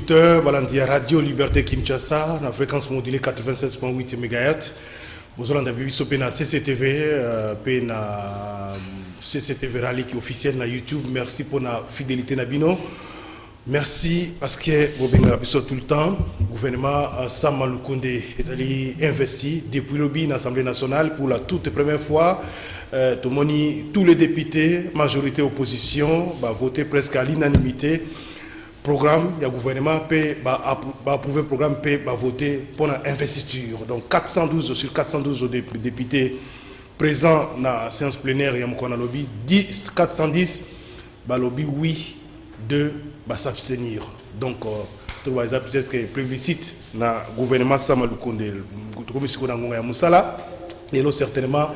auditeurs, Balandia Radio Liberté Kinshasa, la fréquence modulée 96.8 MHz. Vous allez entendre na CCTV, na CCTV Rally qui est officiel na YouTube. Merci pour la fidélité na bino. Merci parce que vous avez tout le temps. Le gouvernement Sama Lukonde est investi depuis l'Assemblée nationale pour la toute première fois. Tous les députés, majorité opposition, voté presque à l'unanimité. Programme, il y a le gouvernement peut approuver le programme, peut voter pour l'investiture. Donc 412 sur 412 députés présents dans la séance plénière, il y a un lobby 410, lobby oui, 2 s'abstenir. Donc, peut-être que plébiscite dans le gouvernement Sama Lukonde, et là certainement,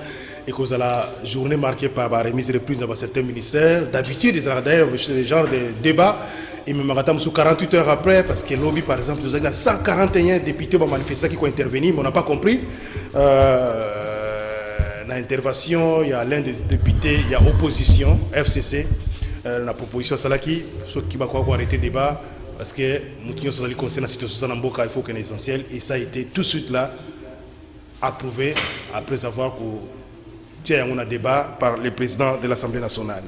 et que la journée marquée par la remise de reprise dans certains ministères. D'habitude, il y a d'ailleurs ce genre de débat. Et même 48 heures après, parce que lobby, par exemple, nous avons 141 députés qui ont manifesté, qui ont intervenu, mais on n'a pas compris. Dans l'intervention, il y a l'un des députés, il y a opposition, FCC, la proposition Salaki, ceux qui vont arrêter le débat, parce que nous avons concernant la situation dans Mboka, il faut qu'on ait essentiel. Et ça a été tout de suite là approuvé après avoir un débat par le président de l'Assemblée nationale.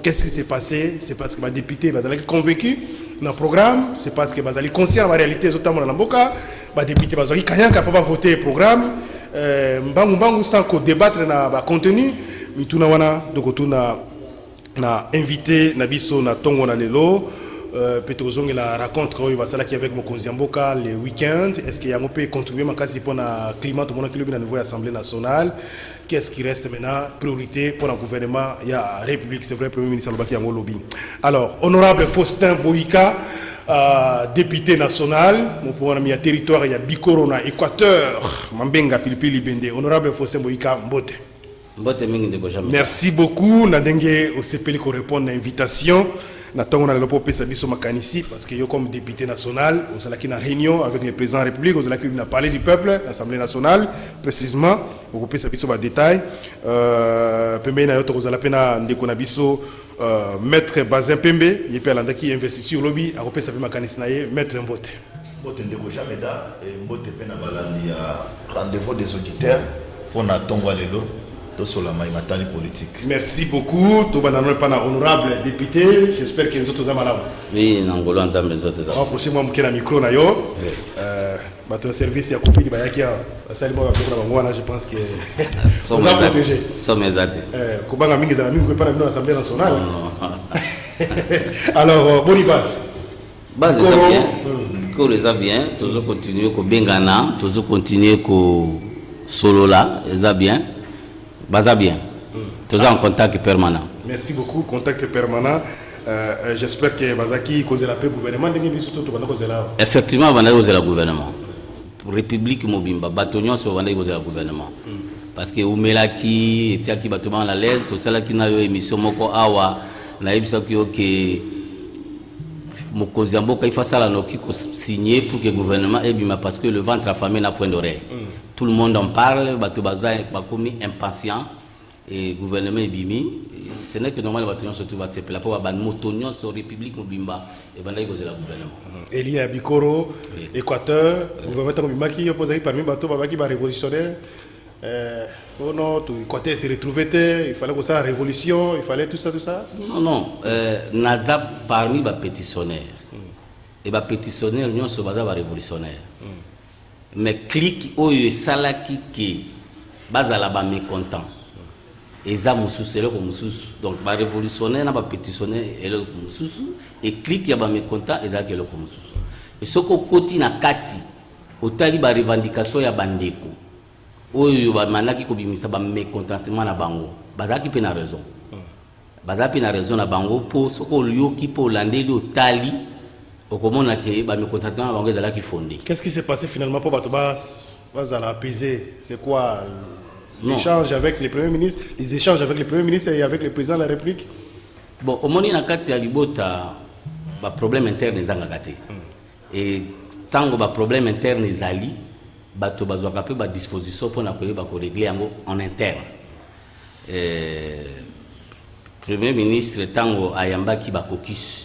Qu'est-ce qui s'est passé? C'est parce que les députés sont convaincus dans le programme, c'est parce que les conscients de la réalité, notamment dans Mboka, les députés sont capables de voter le programme, sans débattre dans le contenu. Mais tout le monde a invité Nabiso na Tongo na Lelo. Peut-être la rencontre avec Mokonzi Mboka le week-end. Est-ce qu'il y a un peu contribué pour le climat de la nouvelle Assemblée nationale? Qu'est-ce qui reste maintenant priorité pour le gouvernement? Il y a la République, c'est vrai, le Premier ministre Alobaki Yango Lobby. Alors, honorable Faustin Boïka, député national, il y a territoire, il y a Bikoro, Équateur, Mambenga, Pilipi, Libende. Honorable Faustin Boïka, Mbote. Merci beaucoup. Nadenge au CPL qui répond à l'invitation. Nathan, on a le popé Sabiso Makanisi parce que yo comme député national, on s'est là réunion avec le président de la République, on s'est là qui a parlé du peuple, l'Assemblée nationale, précisément. On popé Sabiso va détail. Pembe na yoto on s'est là ndeko na biso maître Bazin Pembe, il peut aller qui investit sur lobby, a popé Sabiso Makanisi naie maître Mbote. Mbote ndeko Jameda et Mbote pena balandi ya rendez-vous des auditeurs pour na tongo lelo. Politique. Merci beaucoup. Tout le monde honorable député. J'espère que les autres ont malade. Oui, nous avons les autres. Je vais vous micro. Votre service est confié. Je pense que vous êtes protégé. Sommes exacts. Comment vous avez pas l'Assemblée nationale? Alors, bonne base. Base bien. Qu'on les a bien. Toujours continuer au Bengana. Toujours continuer au Solola. Les a bien. Baza bien. Toujours en contact permanent. Merci beaucoup, contact permanent. J'espère que Bazaki cause la paix gouvernement. Effectivement, on a causé le gouvernement. République Mobimba, bâtonnion sur le gouvernement. Parce que Oumelaki, Etiaki bâtiment à l'aise, tout ça qui n'a eu émission Moko Awa, na émission qui Mokonzi Mboka il faut ça là qui signer pour que le gouvernement ait bien parce que le ventre affamé n'a point d'oreille. Tout le monde en parle, bato baza bakomi impatient et le gouvernement est bimi. Ce n'est que normalement les bâtonnions se trouvent à se plaindre pour avoir une motonnion sur la République Mobimba et ben là il cause le gouvernement. Elie à Bikoro, Équateur, le gouvernement Mobimba qui opposé parmi bateaux qui va révolutionnaire. Oh non, tout Équateur s'est retrouvé, il fallait que ça la révolution, il fallait tout ça. Non, Naza parmi les pétitionnaires. Et les pétitionnaires, nous sommes les révolutionnaires. Mais clique où il salaki qui bazala ba mécontent et ça mususu le comme mususu donc ba révolutionnaire na ba pétitionnaire et le comme mususu et clique ya ba mécontent et ça que le comme mususu et ce ko koti na kati otali ba revendication ya bandeko oyo ba manaki ko bimisa ba mécontentement na bango bazaki pe na raison bazaki na raison na bango po ce ko lioki po landeli otali. Qu'est-ce qui s'est passé finalement pour Batouba apaiser? C'est quoi l'échange avec les premiers ministres, les échanges avec les premiers ministres et avec le président de la République? Bon, au moment où il y a un problème interne, et tant que le problème interne est ali, Batouba a disposition pour régler en interne. Le premier ministre, tant que Ayamba qui va caucus.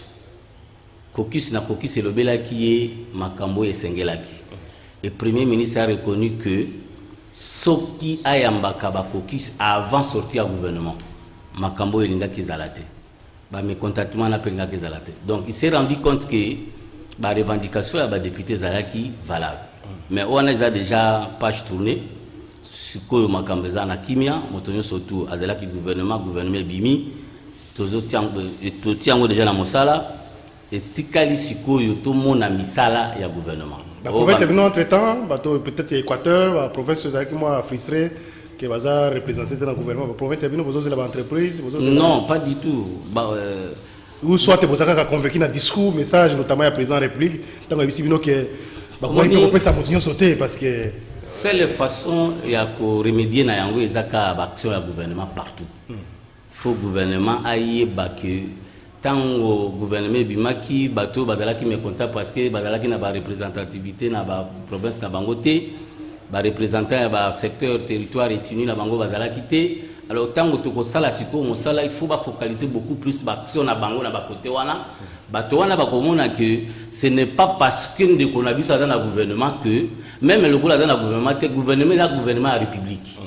caucus na caucus et le bela qui est makambo et sengelaki. Et premier ministre a reconnu que soki ayambaka ba caucus avant sortir au gouvernement makambo elinga kizalate ba mécontentement na pelinga kizalate. Donc il s'est rendu compte que ba revendication ya ba député zalaki valable. Mais on a déjà page tournée sikoyo makambo za na kimia motonyo surtout azalaki gouvernement bimi tozo tiango déjà na mosala et tikali sikoyo to mona misala ya gouvernement. La province est entre temps, peut-être Équateur, la province est moi frustré que va représenter dans le gouvernement. La province est venue la entreprise. Non, pas du tout. Ou soit vous avez convaincu dans le discours, message, notamment le président de la République, tant que on peut s'aboutir sauter parce que c'est la façon de remédier à l'action du gouvernement partout. Il faut que le gouvernement aille que tant au gouvernement bimaki bateau bazalaki me contact parce que bazalaki na ba représentativité na ba province na bangoté ba représentant ba secteur territoire etinu na bango bazalaki té. Alors tant que to sala siko mo sala il faut ba focaliser beaucoup plus ba action na bango na ba côté wana bato wana ba komona que ce n'est pas parce que de konabisa dans le gouvernement que même le gouvernement dans le gouvernement té gouvernement la gouvernement à république.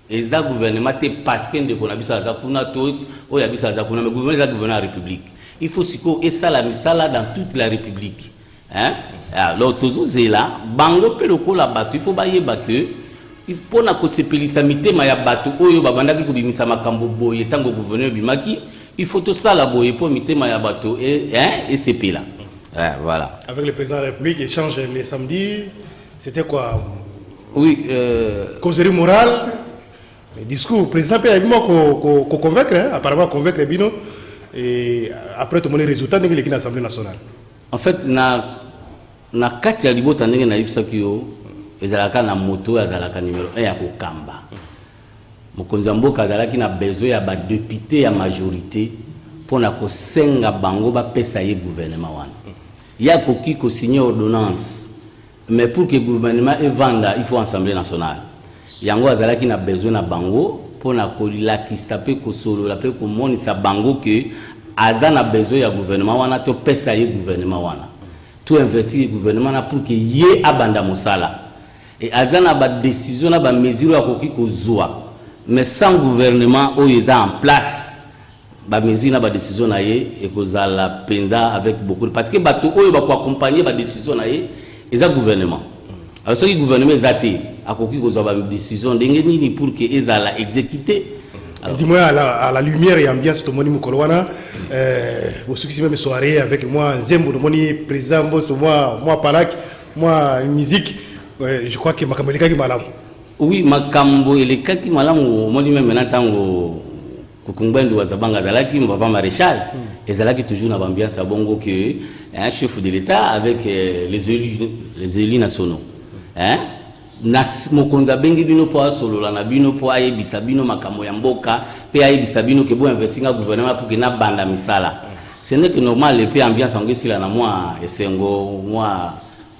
Et ça gouvernement c'est parce que ndeko na bisa za kuna to o ya bisa za kuna mais gouvernement za gouvernement la république il faut siko et ça la misala dans toute la république hein alors toujours c'est là bango pe loko la bato il faut ba yeba que il faut na ko sepelisa mitema ya bato oyo babandaki ko bimisa makambo boye tango gouvernement bimaki il faut tout ça la boye pour mitema ya bato et et c'est là voilà avec le président de la République échange les samedis c'était quoi oui causerie morale. Le discours, le président peut évidemment convaincre, apparemment convaincre les bino, et après tout le monde les résultats de l'Assemblée nationale. En fait, na kati ya libota ndenge na yibisa kiyo ezalaka na moto ezalaka numéro 1 ya kokamba. Mokonzi mboka azalaki na besoin ya ba député ya majorité pour na ko senga bango ba pesa ye gouvernement wana. Ya koki ko signer ordonnance, mais pour que le gouvernement evanda, il faut Assemblée nationale. Yango azalaki na besoin na bango pona kolila ki sapé ko solo la pe ko monisa bango que azana besoin ya gouvernement wana to pesa ye gouvernement wana to investir gouvernement na pour que ye abanda mosala et azana ba décision na ba mesure ya koki ko zoa mais sans gouvernement o yeza en place ba mesure na ba décision na ye et ko zala penza avec beaucoup parce que bato oyo ba ko accompagner ba décision na ye eza gouvernement. Alors ce gouvernement est athée à quoi qu'ils ont une décision d'engagement pour que ils la exécuter. Dis-moi à la lumière et ambiance de Moni Mukolwana, vous souhaitez même soirée avec moi Zembo de Moni président boss moi Palak moi musique je crois que makambo eleka ki malamu. Oui makambo eleka ki malamu Moni même maintenant tango kukumbendo wazabanga zalaki papa maréchal ezalaki toujours na ambiance à bongo que un chef de l'État avec les élus nationaux. Hein nas mokonza bengi bino po solola na bino po ayebisa bino makambo ya mboka pe ayebisa bino ke bo investinga gouvernement pour que na banda misala ce n'est que normal le pe ambiance ngesi la na moi esengo moi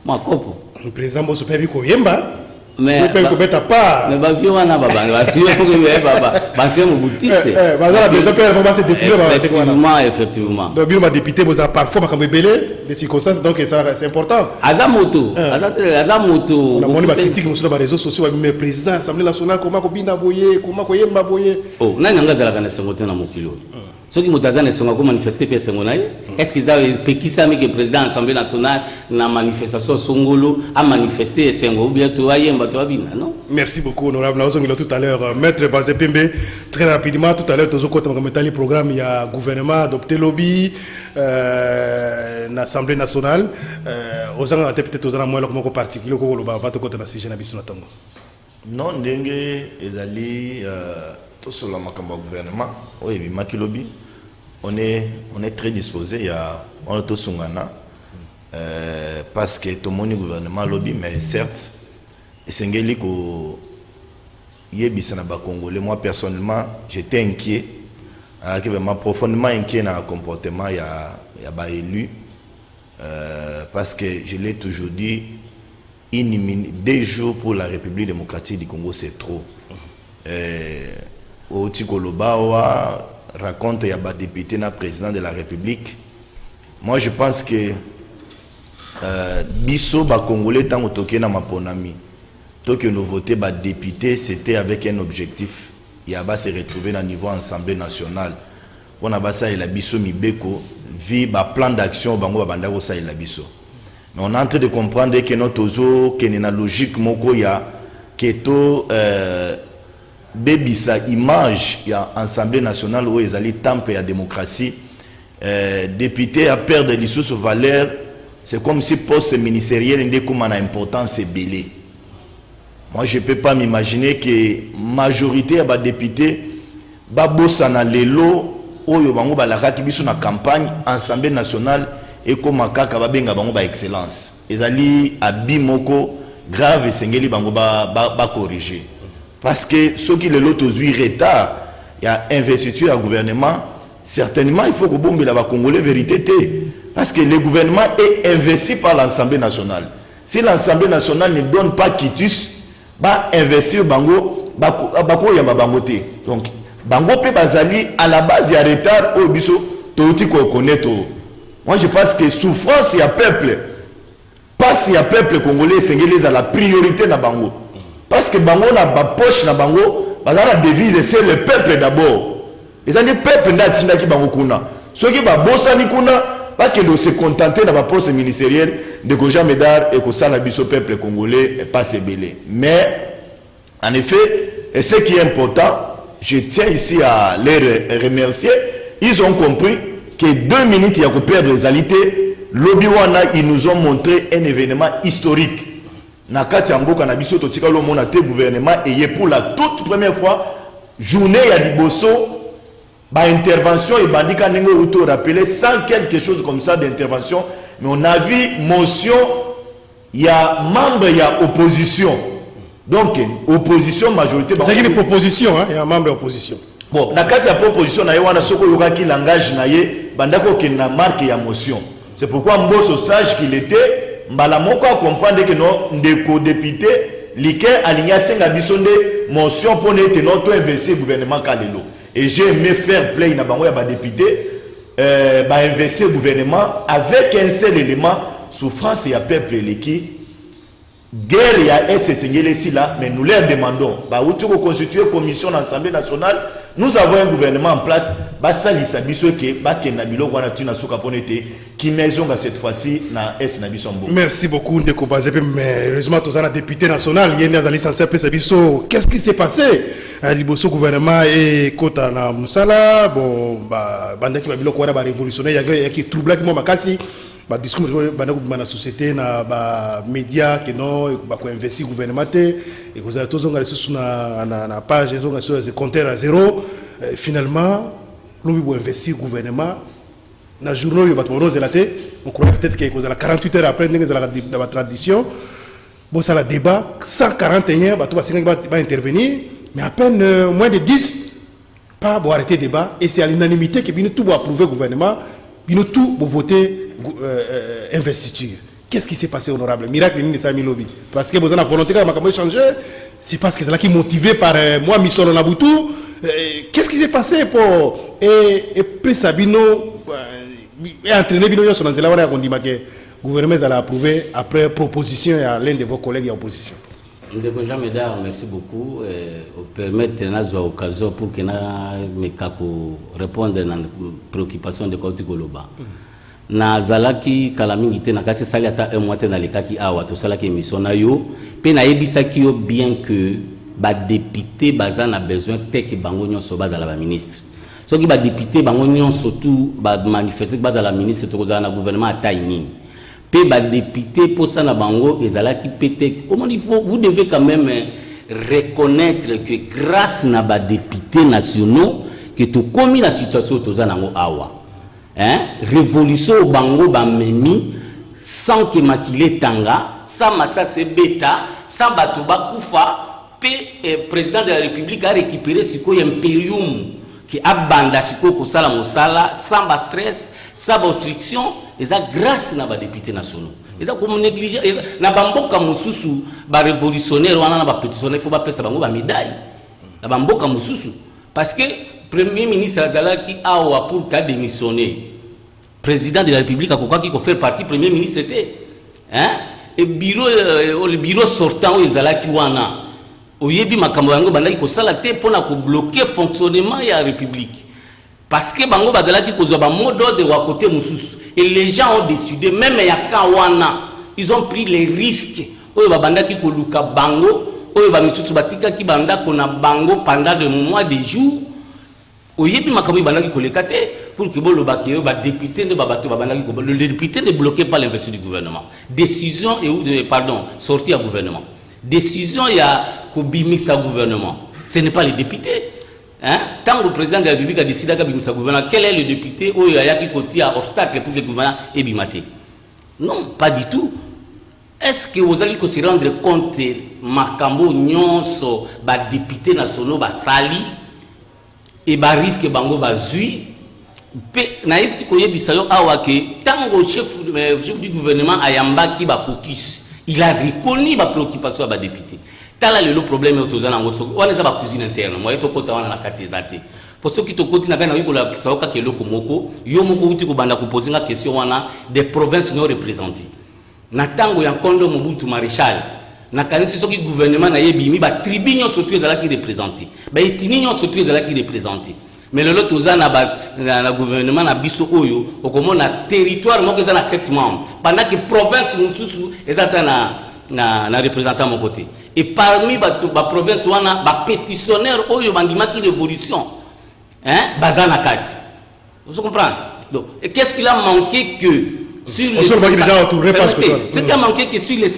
kopo le président boso pe bi ko yemba mais ko beta pas mais ba vio wana baba ba vio ko baba ba c'est mon boutiste bazala besoin pe ba se défiler effectivement donc bino ma député boza parfois makambo belé des circonstances donc c'est important azamoto on a moni ba critique sur les réseaux sociaux mais président Assemblée nationale comment ko binda boye comment ko yemba boye oh nani ngazala kana sengote na mokilo soki mutazana songa ko manifester pe sengo naye est-ce qu'ils avaient pekisa mi que président Assemblée nationale na manifestation songolo a manifester sengo bien to ayemba to abina non. Merci beaucoup honorable Nazongilo tout à l'heure maître Bazepembe très rapidement tout à l'heure tozo kota makometali programme il y a gouvernement adopté lobby l'Assemblée nationale ozanga peut-être ozana moi comme particulier ko loba va to kota na sujet na biso na tango non ndenge ezali tout sur le gouvernement oui bimaki lobby on est très disposé on est tout sungana parce que tout le monde gouvernement lobby mais certes esengeli ko yebisa na ba congolais moi personnellement j'étais inquiet alors que vraiment profondément inquiet dans le comportement ya ba élu parce que je l'ai toujours dit des jours pour la République démocratique du Congo c'est trop au Tikolobawa raconte ya ba député na président de la République Moi, je pense que biso ba Congolais tant toké na maponami. Tant que nous voter ba député, c'était avec un objectif. Il y a pas se retrouver dans niveau Assemblée nationale. On a basa et la biso mibeko vi ba plan d'action bango ba banda ko sa et la biso. Mais on est en train de comprendre que notre ozo que na logique moko ya que to bebisa image ya Assemblée nationale où ils allaient temple ya démocratie. Député à perdre des sous valeur, c'est comme si poste ministériel n'était comme une importance belé. Moi, je ne peux pas m'imaginer que majorité des députés babosana lelo oyo bango balaka kibiso na campagne Assemblée nationale et comme kaka babenga bango ba excellence. Ezali abimoko grave sengeli bango ba corriger. Parce que ceux qui lelo tozui retard, il y a investiture à gouvernement. Certainement, il faut que bombe la Congolais vérité. Parce que le gouvernement est investi par l'Assemblée nationale. Si l'Assemblée nationale ne donne pas quitus, va investir bango, bako ya bangote. Donc, bango pe bazali à la base il y a retard au biso touti ko connaître. Moi je pense que souffrance il y a peuple. Passe il y a peuple congolais sengeli à la priorité na bango. Parce que bango na ba poche na bango, bazala devise c'est le peuple d'abord. Les années peuple ndatinda ki bango kuna. Ceux qui ba bosani kuna pas que de se contenter dans la poste ministérielle de Goja Médard et que ça la biso peuple congolais est pas belé. Mais en effet, et ce qui est important, je tiens ici à les remercier. Ils ont compris que 2 minutes il y a que perdre les alités. L'Obiwana ils nous ont montré un événement historique. Nakati Amboka na biso totika lo mona te gouvernement et pour la toute première fois journée à Liboso. Bah, intervention et bandika n'engo auto rappelé sans quelque chose comme ça d'intervention, mais on a vu motion, il y a membre, il y a opposition. Donc opposition majorité. C'est une proposition, hein, il y a membre opposition. Bon, la carte de proposition na yewana soko yoka qui langage na ye bandako qui na marque ya motion. C'est pourquoi Mboso sage qu'il était, mbala moko a comprendre que non ndeko député liké aligna senga bisonde motion pour ne tenir tout investir gouvernement kalelo. Et j'ai aimé faire play na bango ya ba député investir gouvernement avec un seul élément souffrance ya peuple leki guerre ya SSNGL ici là, mais nous leur demandons bah où tu constituer commission dans l'Assemblée nationale, nous avons un gouvernement en place bah ça lisa biso ke ba kena bilo wana tu na suka ponete qui maison cette fois-ci na S na biso mbo. Merci beaucoup Ndeko Bazepe, mais heureusement tous un député national yenda za licencié pe biso. Qu'est-ce qui s'est passé liboso gouvernement et kota na musala bon ba bandaki ba biloko wana ba révolutionnaire ya ki trouble ki mo makasi ba discours bandako na société na ba média que non ba ko investir gouvernement te et vous allez tous on sur na page ils ont sur compteur à zéro finalement lobi bo investir gouvernement na journaux yo ba to zelaté on croit peut-être que vous allez 48 heures après dans la tradition bon ça la débat 141 ba to ba intervenir. Mais à peine moins de 10, pas pour arrêter le débat. Et c'est à l'unanimité que nous tout pour approuver le gouvernement, nous tout pour voter investiture. Qu'est-ce qui s'est passé, honorable? Miracle, il n'y a lobby. Parce que vous avez la volonté de changer, c'est parce que c'est là qui est motivé par moi, Mission Naboutou. Qu'est-ce qui s'est passé pour. Et puis Sabino, et entraîner Bino sur la on dit que le gouvernement a approuvé après proposition à l'un de vos collègues en opposition. Ndeko Jean Médard, merci beaucoup. Vous permettez l'occasion pour que nous réponde à la préoccupation de Kouti Goloba. Na zalaki kalamingi te na kasi sali ata un mois te na lekaki awa to salaki émission na yo pe na yebisaki yo bien que ba député baza na besoin te que bango nyonso baza la ba ministre. Soki ba député bango nyonso tout ba manifester baza la ministre to kozana gouvernement ata nini. Ba député pour ça na bango ezalaki pété. Comment il faut vous devez quand même reconnaître que grâce na ba députés nationaux que tout commis la situation toza nango awa hein révolution bango ba memi sans que makile tanga sans massa se beta sans bato ba kufa pe président de la République a récupéré ce ko impérium qui abanda ce ko sala mosala sans ba stress sans obstruction. Et ça grâce na ba députés nationaux. Et ça comme négligé na bamboka mususu ba révolutionnaire wana na ba pétitionnaire faut ba pesa bango ba médaille. Na bamboka mususu parce que premier ministre Adala qui a pour cas démissionner président de la République a quoi qui fait partie premier ministre était hein et le bureau sortant où ezalaki wana oyebi makambo yango bandaki ko sala te pona ko bloquer fonctionnement ya République parce que bango bazalaki kozwa ba mot d'ordre wa côté mususu et les gens ont décidé même ya kawana ils ont pris les risques oyo babandaki ko luka bango oyo ba misusu batika ki banda kona bango pendant des mois des jours oyebi makambo bandaki ko lekate pour que bolo bakio ba député de babato babandaki ko le député ne bloqué pas l'investiture du gouvernement décision et pardon sortie à gouvernement décision il y a kobimisa gouvernement ce n'est pas les députés hein tant que le président de la République a décidé kobimisa gouvernement quel est le député oyo ayaki kotia obstacle pour que le gouvernement ebimate non pas du tout. Est-ce que vous allez se rendre compte makambo nyonso ba député nationaux ba sali et ba risque bango ba zui pe na yebiti ko yebisa yo awa ke tango chef du gouvernement ayamba ki ba focus il a reconnu ba préoccupation ba député tala le problème otozana ngoso on est ba cuisine interne moi to kota wana na katezate pour ceux qui to koti na kana yiko la kisaoka ke loko moko yo moko uti ko banda ko poser la question wana des provinces non représentées na tango ya Kondo Mobutu maréchal na kanisi soki gouvernement na yebimi ba tribunal surtout ezala ki représenter ba etinion surtout ezala ki représenter mais le lot ozana na gouvernement na biso oyo okomona territoire moko ezana 7 membres pendant que province mususu ezata na représentant mon côté et parmi ba province wana ba pétitionnaire oyo bandimaki révolution hein bazana kati vous comprenez donc et qu'est-ce qu'il a manqué que sur les ce qui a manqué que sur les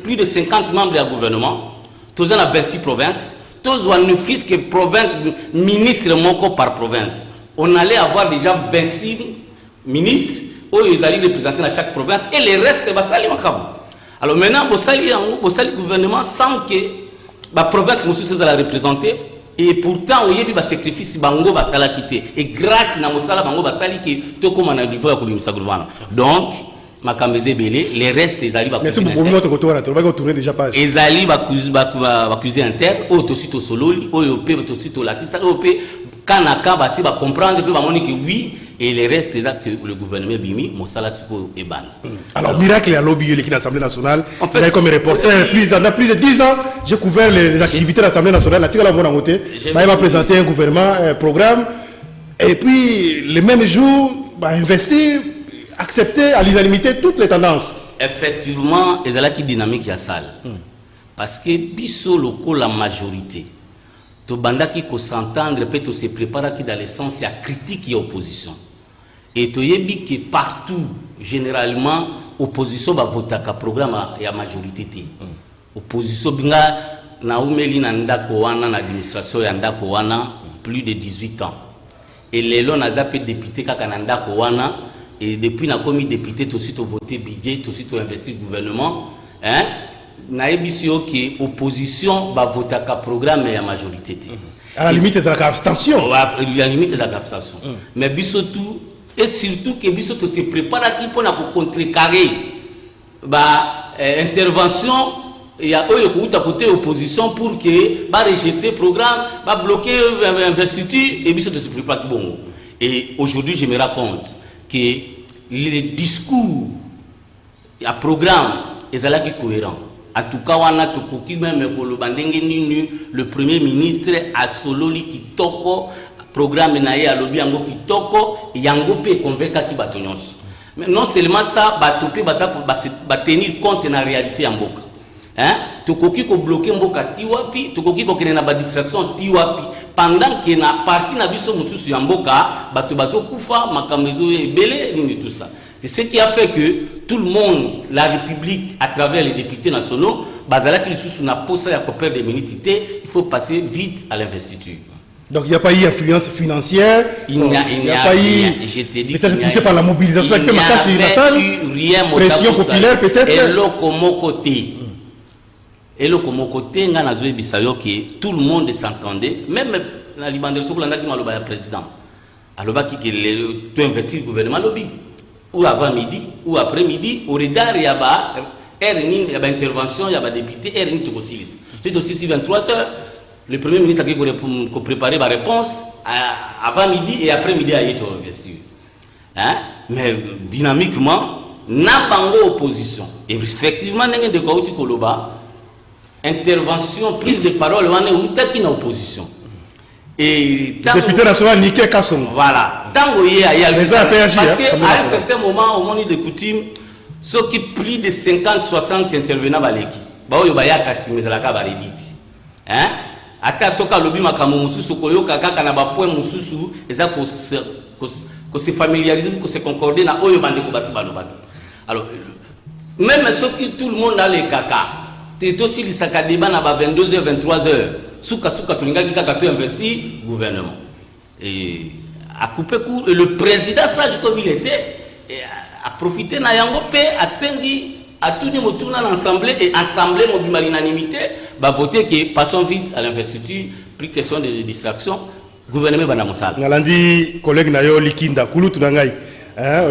plus de 50 membres du gouvernement, tous en a 26 provinces, tous ont une fils que province, ministre moko par province. On allait avoir déjà 26 ministres où ils allaient représenter dans chaque province et les restes va salir makabo. Alors maintenant, vous salir le gouvernement sans que la province monsieur la représenter. Et pourtant, il y a des sacrifices bango va sala quitter et grâce na mosala bango va sali qui to comme on a niveau ko bimisa gouvernement. Donc makameze belé les restes des ali ba merci beaucoup moi to koto on va tourner déjà page les ali ba cuisine interne o to sito sololi o yo pe to sito la kisa o pe kanaka ba si ba comprendre que ba moni que oui et les restes là que le gouvernement bimi mosala siko e ban. Alors miracle à lobby l'équipe d'Assemblée nationale en fait, comme reporter plus de 10 ans j'ai couvert les activités de l'Assemblée nationale la tika la bonne côté bah il va présenter un gouvernement un programme et puis le même jour bah investir accepter à l'unanimité toutes les tendances effectivement et là qui dynamique ya salle parce que biso loko la majorité to banda qui ko s'entendre peut to se préparer qui dans le sens ya critique et opposition et to yebi que partout généralement opposition va voter ka programme ya majorité té opposition binga na umeli na ndako wana na administration ya ndako wana plus de 18 ans et lelo na zape député kaka na ndako wana et depuis na commis député to sito voter budget to sito investir gouvernement hein na ebisio ki opposition va voter ka programme ya majorité té à la limite de la abstention à la limite de la abstention mais biso tout et surtout que biso to se prépare qui pour na contrecarrer ba intervention il y a eux qui ont côté opposition pour que va rejeter programme va bloquer investiture et biso to se prépare bon et aujourd'hui je me rends compte que les discours ya programme ezala ki cohérent en tout cas wana to koki même ko lo bandenge nini le premier ministre a sololi kitoko programme na ye alobi yango kitoko yango pe convaincre ki bato nyonso mais non seulement ça batope ba tenir compte na réalité ya mboka hein to koki ko bloquer mboka tiwapi to koki ko kene na ba distraction tiwapi pendant que na parti na biso mususu ya mboka bato bazo kufa makambezo ebele nini tout ça c'est ce qui a fait que tout le monde, la République, à travers les députés nationaux, bazala qui sous na posa ya copère des militaires, il faut passer vite à l'investiture. Donc il n'y a pas eu influence financière, il n'y a pas eu, je te dis, peut-être poussé par la mobilisation, il n'y a rien, pression populaire peut-être. Et là, comme côté, on a que tout le monde s'entendait, même la libération pour le président. Alors qui tu investis le gouvernement lobby. Ou avant midi, ou après midi, au regard, il y a une intervention, il y a des députés, il y a une tocosilis. C'est aussi 23 heures, le Premier ministre a préparé ma réponse avant midi et après midi, il y a été investisseur. Hein? mais dynamiquement na bango opposition et effectivement n'engé de kauti koloba intervention prise de parole wane utaki na opposition et député national Niké Kasson voilà tango ye ya parce que à un certain moment au moment de coutume ceux qui plus de 50-60 intervenants baleki ba oyo bayaka simezalaka ba redit hein ata soka lobi makambo mususu koyoka kaka na ba point mususu eza ko se familiariser ko se concorder na oyo bande ko bati balobaki. Alors même ceux qui tout le monde a les caca t'es aussi les sac à débat na ba 22h 23h souka tulinga ki kaka to investi gouvernement et a coupé court et le président sage comme il était a profité na yango pe a sendi à tout niveau tourner l'assemblée et assemblée mobile l'unanimité va voter que passons vite à l'investiture plus question de distraction gouvernement bana mosala ngalandi collègue nayo likinda kulutu nangai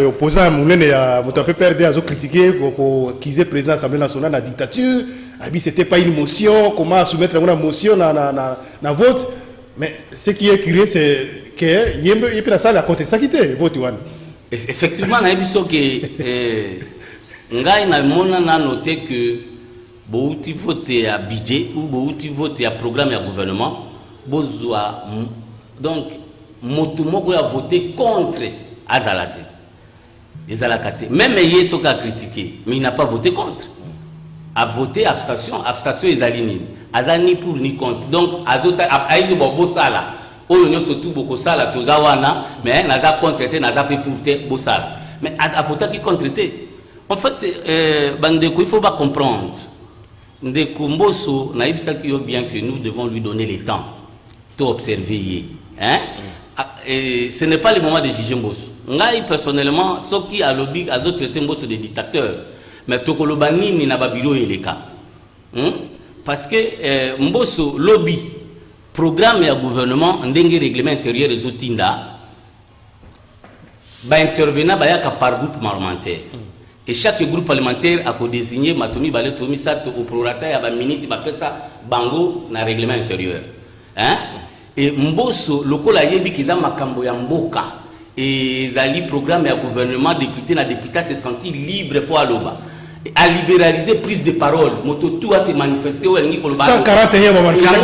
opposant munene ya moto peut perdre azo critiquer ko kiser président de l'Assemblée nationale la dictature abi c'était pas une motion comment soumettre une motion na vote mais ce qui est curieux c'est que yembe la salle a contesté vote one effectivement na biso que ngai na mona na noté que bouti voter à budget ou bouti voter à programme ya gouvernement bozwa donc moto moko ya voter contre azalate ezalakate même yeso ka critiquer mais il n'a pas voté contre a voté abstention ezalini azani pour ni contre donc azota aizo bo sala oyo nyoso tout boko sala tozawana mais naza contre te naza pe pour te bo sala mais a voté qui contre te en fait bandeko il faut pas comprendre ndeko mboso na ibisa ki bien que nous devons lui donner le temps to observer hein et ce n'est pas le moment de juger mboso ngai personnellement ceux qui a lobby a d'autres traiter mboso de dictateur mais tokoloba nini na babilo eleka parce que mboso lobby programme ya gouvernement ndenge règlement intérieur des otinda ba intervenant ba yaka par groupe parlementaire et chaque groupe parlementaire a désigné matomi balé tomi sat au prorata ya ba minute ba pesa bango na règlement intérieur hein et mboso lokola yebi kiza makambo ya mboka et zali programme ya gouvernement député na député se sentir libre pour aloba à libéraliser prise de parole moto tout a se manifester ou ngi ko 141 va manifester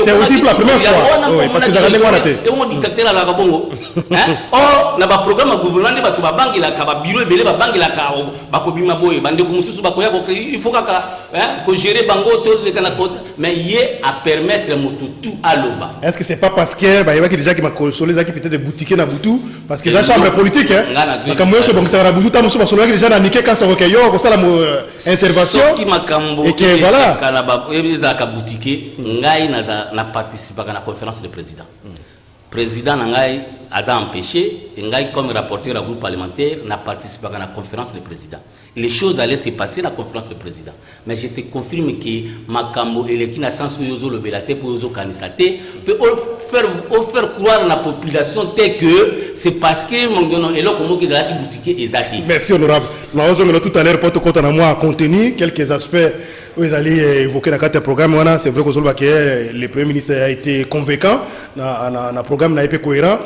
c'est aussi pour la première fois oui parce que ça allait voir et on dictateur la bongo hein oh na ba programme gouvernement ba to ba bangi la ka ba bureau ebele ba bangi la ka ba ko bima boye bande ko mususu ba ko ya ko il faut kaka hein ko gérer bango to le kana mais yé à permettre moto tout aloba est-ce que c'est pas parce que ba yeba ki déjà qui m'a consolé ça qui peut-être boutiquer na butu parce que la chambre politique hein comme moi je bon ça va butu ta mususu ba solo déjà na niké ka so ko yo ko sala intervention et que voilà kanaba ezaka boutique ngai na participer à la conférence de président président ngai a empêché ngai comme rapporteur du groupe parlementaire n'a participé à la conférence de président les choses allaient se passer à la conférence de président mais je te confirme que makambo eleki na sens yozo le belate pour yozo kanisate peut faire croire à la population que c'est parce que mongono eloko moki za ki boutique ezaki. Merci honorable. Nous avons tout à l'heure pour te compte en moi contenu quelques aspects où ils allaient évoquer dans le programme voilà c'est vrai que le premier ministre a été convaincant na programme n'a été cohérent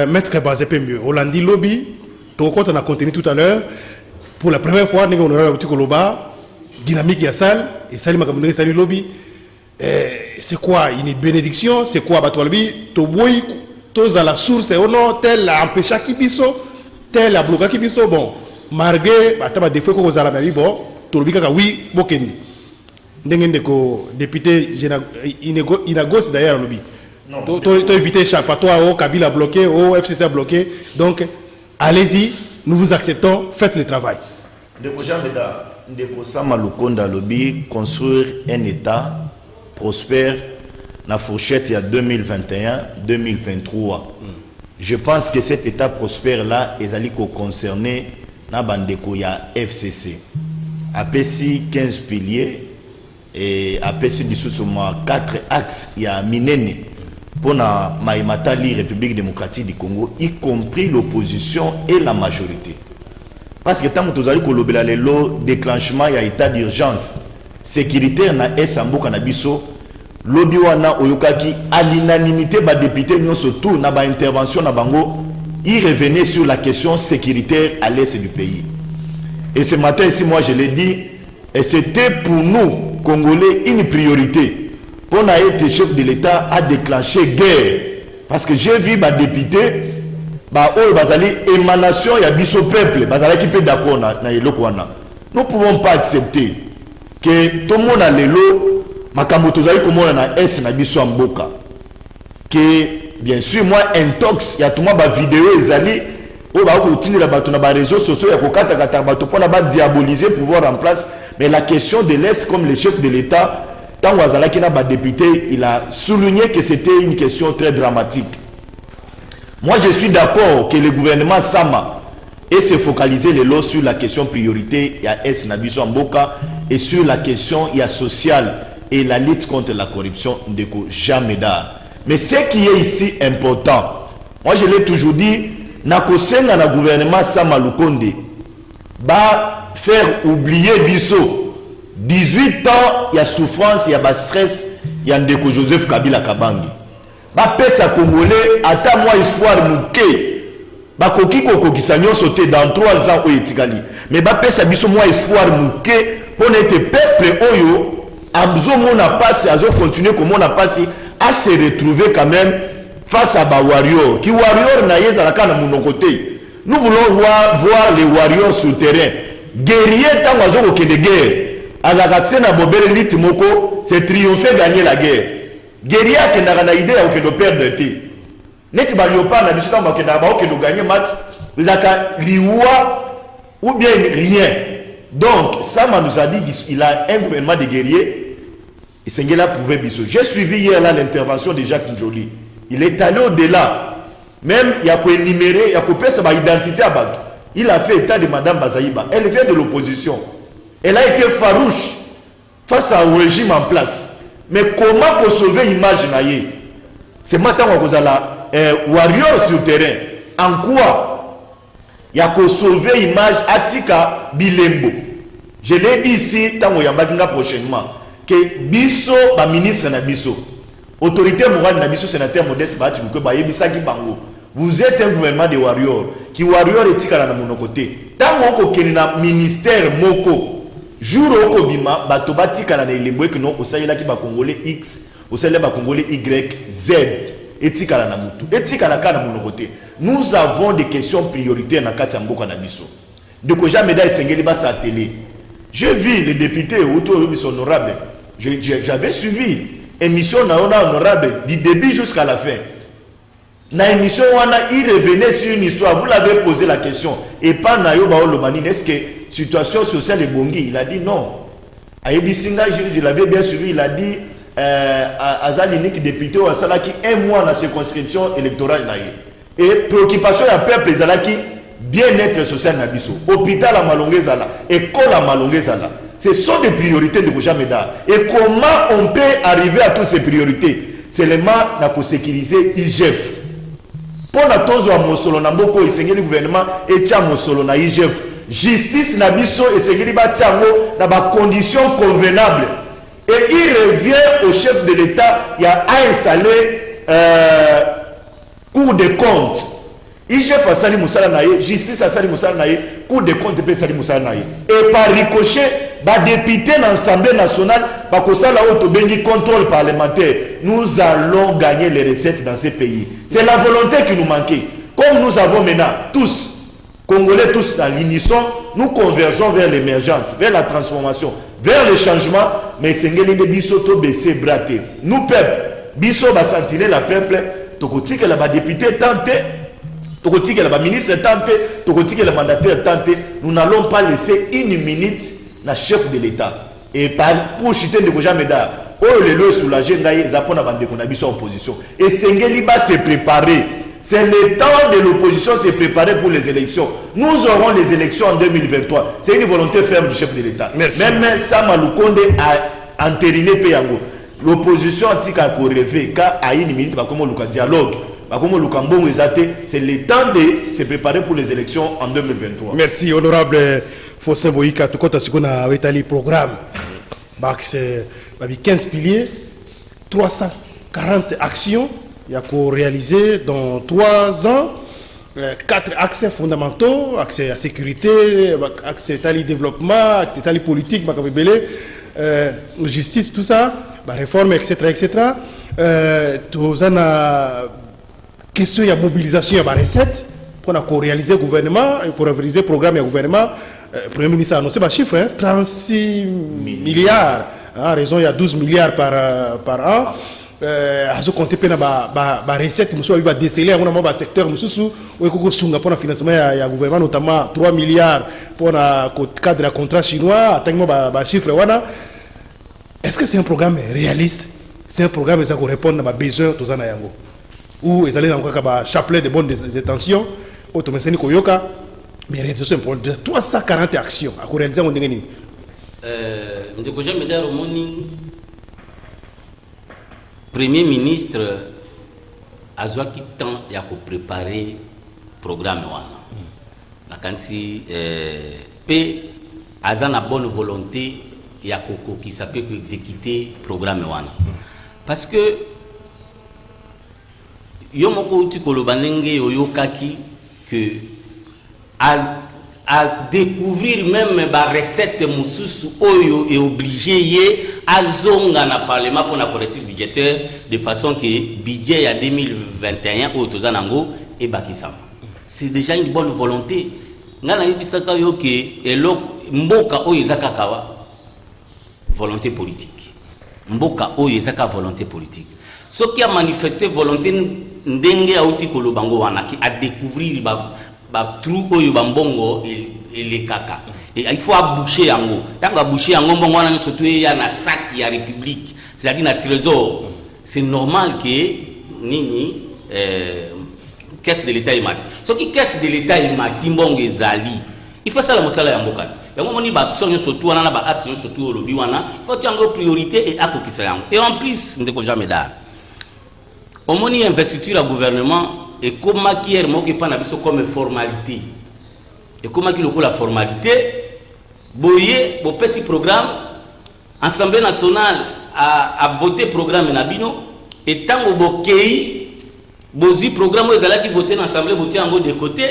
maître basé mieux Hollandi lobby to compte on a contenu tout à l'heure pour la première fois nous honorable petit koloba dynamique ya salle et salut makamundé salut lobby c'est quoi une bénédiction c'est quoi batwalbi to boy tous à la source et au nom tel a empêché kibiso tel a bloqué kibiso bon malgré bataba défaut ko zala mais bon to lobi kaka oui bokendi ndenge ndeko député inagos d'ailleurs lobby to éviter chaque pas toi au Kabila bloqué au FCC bloqué donc allez-y nous vous acceptons faites le travail ndeko Jean-Beda ndeko Sama Lukonda lobby construire un état prospère la fourchette il y a 2021-2023. Je pense que cet état prospère là est allé concerner na bandeko ya FCC. APC 15 piliers et APC du sous-somma 4 axes il y a minene pour la Maïmatali République démocratique du Congo y compris l'opposition et la majorité. Parce que tant que vous allez kolobela le déclenchement il y a état d'urgence sécuritaire na esambo kanabiso lobby wana oyokaki à l'unanimité ba député nyonso tout na ba intervention na bango il revenait sur la question sécuritaire à l'est du pays. Et ce matin ici, moi je l'ai dit, et c'était pour nous, Congolais, une priorité. Pour être chef de l'État à déclencher guerre. Parce que j'ai vu ma députée, émanation, il y a biso peuple, qui peut d'accord na elokwana. Nous ne pouvons pas accepter que tout le monde a l'élo, makamotozali comme on a S na biso amboka. Que bien sûr moi intox, il y a tout le monde ba vidéo ezali, on va continuer la bataille na réseaux sociaux, il y a kokata kata bato pour na diaboliser pouvoir en place. Mais la question de l'Est comme le chef de l'État, tant Wazalaki na ba député, il a souligné que c'était une question très dramatique. Moi, je suis d'accord que le gouvernement Sama ait se focaliser les lots sur la question priorité, il y a S Nabiso Mboka, et sur la question il y a sociale et la lutte contre la corruption de Jameda. Mais ce qui est ici important, moi je l'ai toujours dit, Nakosenga na gouvernement Sama Lukonde, va faire oublier Bisso. 18 ans, il y a souffrance, il y a stress, il y a Ndeko Joseph Kabila Kabangi. Ba pesa Congolais, ata moi espoir mouké. Ba koki koko kisanyo sauté dans 3 ans au etikali. Mais ba pesa biso moi espoir mouké pour être peuple oyo amzo mona passe azo continuer comme on a passé à se retrouver quand même face à ba warrior. Qui warrior na yeza la kana mon côté. Nous voulons voir les warriors sur le terrain. Guerrier tant azo ko de guerre. Azaka sena bobele lit moko, c'est triompher gagner la guerre. Guerrier qui n'a pas idée de perdre le temps. Net Bariopa n'a pas de gagner match. Vous avez liwa ou bien rien. Donc, Sama nous a dit qu'il a un gouvernement de guerriers. Et Sengela pouvait biso. J'ai suivi hier l'intervention de Jacques Njoli. Il est allé au-delà. Même, il y a quoi énumérer, il y a quoi faire sa identité à Batou. Il a fait état de Madame Bazaïba. Elle vient de l'opposition. Elle a été farouche face au régime en place. Mais comment sauver l'image naïe? C'est maintenant qu'on a la warrior sur le terrain. En quoi il y a qu'à sauver l'image Atika Bilembo. Je l'ai dit ici, tant qu'on y a prochainement, que Bisso, le ministre na Bisso, autorité morale na Bisso, sénateur Modeste Batibuke, vous êtes un gouvernement de warriors. Qui warrior est tika na mon côté. Tant qu'on y a un ministère Moko. Jour au Kobima, Batobati Kanada les bois que non, au Sahel qui va Congolais X, au Sahel va Congolais Y, Z, et Tikala Namutu, et Tikala Kana côté. Nous avons des questions prioritaires dans Katambo Kanabiso. De quoi jamais d'ailleurs Sengeli Bassa à télé. Je vis les députés autour de son honorable. J'avais suivi émission honorable du début jusqu'à la fin. Dans l'émission, il revenait sur une histoire. Vous l'avez posé la question. Et pas Nayo Baolomani, est-ce que situation sociale de Bongi, il a dit non. Ayebi Singa, je l'avais bien suivi, il a dit Azalinik député ou Asalaki un mois dans la circonscription électorale. Et préoccupation à peuple Zalaki, bien-être social Nabiso, hôpital à Malongezala, école à Malongezala. Ce sont des priorités de Bojameda. Et comment on peut arriver à toutes ces priorités? C'est le mal pour sécuriser IGF. Pour la tozo à Mosolo Namboko, le gouvernement et Tcha Mosolo na IGF. Justice Nabiso et Segiri Batiango dans des conditions convenables. Et il revient au chef de l'État, il a installé Cour des comptes. IGF a sali Moussala Naye, justice a sali Moussala Naye, Cour des comptes peut sali Moussala Naye. Et par ricochet, député dans l'Assemblée nationale, par contrôle parlementaire, nous allons gagner les recettes dans ces pays. C'est la volonté qui nous manquait. Comme nous avons maintenant tous, Congolais tous dans l'unisson, nous convergeons vers l'émergence, vers la transformation, vers le changement, mais c'est que biso to baisser braté. Nous peuple, biso va sentir la peuple, tokoti que la député tenté, tokoti que la ministre tenté, tokoti que le mandataire tenté, nous n'allons pas laisser une minute na chef de l'État. Et pour chuter de Kojameda, oh le lo soulager ngaye zapona bande qu'on a biso opposition. Et Sengeli va se préparer. C'est le temps de l'opposition se préparer pour les élections. Nous aurons les élections en 2023. C'est une volonté ferme du chef de l'État. Même Sama Lukonde a entériné Peyango. L'opposition a dit qu'à rêver, car à une minute, va comment le dialogue, va comment le cambon c'est le temps de se préparer pour les élections en 2023. Merci, honorable Fossin Boïka. Tout compte à ce qu'on a étalé le programme. C'est 15 piliers, 340 actions. Il y a qu'à réaliser dans 3 ans. 4 axes fondamentaux, accès à la sécurité, accès à le développement, accès à la politique, justice, tout ça, réforme, etc. etc. Tout ça, question de mobilisation de recettes pour réaliser le gouvernement, pour réaliser le programme du gouvernement. Le Premier ministre a annoncé un chiffre, 36 milliards. En raison, il y a 12 milliards par an. Je compte sur la recette, je vais déceler le secteur pour le financement du gouvernement, notamment 3 milliards pour le cadre de contrat chinois, le chiffre. Est-ce que c'est un programme réaliste? C'est un programme qui répond à besoins de tous les gens? Ou ils allaient encore un chapelet de bonnes intentions, automatisé Koyoka, mais réalisation de 340 actions à réaliser en Dengeni. Premier ministre a temps ya ko préparer programme wana. La kansi pe azana bonne volonté ya koko qui s'appelle que exécuter programme wana. Parce que yo moko uti kolobanenge oyokaki que à découvrir même ba recette mususu oyo est obligé yé azonga na parlement pour la collectif budgétaire de façon que budget à 2021 au tozanango et bakisama. C'est déjà une bonne volonté. Ngana yibisaka yo ke elo mboka oyo ezaka kawa volonté politique. Mboka oyo ezaka volonté politique. Ce qui a manifesté volonté ndenge auti kolobango wana ki a découvrir ba trou oyo bambongo et les kaka. Et il faut aboucher yango. Tant aboucher yango mbongo wana surtout ya na sac ya république, c'est-à-dire na trésor. C'est normal que nini caisse de l'état imati. Ce qui caisse de l'état imati mbongo ezali. Il faut ça la mosala ya mbokati. Yango moni ba action surtout wana na ba action surtout au lobby wana, faut yango priorité et akokisa yango. Et en plus ndeko jamais da. Au moni investiture à gouvernement et comment qui est moqué pas comme formalité et comment qui la formalité boyer bo pesi programme Assemblée nationale a voté programme nabino et tant au bokei bozi programme aux ala qui voté dans l'Assemblée voté en de côté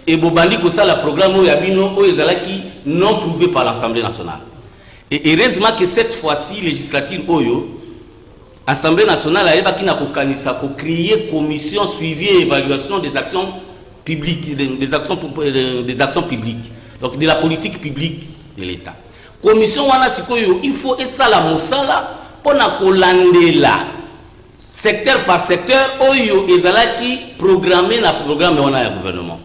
et bobandi ko ça la programme au yabino aux ala qui non prouvé par l'Assemblée nationale. Et heureusement que cette fois-ci législature oyo Assemblée nationale a créé commission suivi et évaluation des actions publiques, des actions publiques, donc de la politique publique de l'État. Commission wana sikoyo, il faut et ça la mosala pour na kolandela secteur par secteur oyo ezalaki programmer na programme wana ya gouvernement.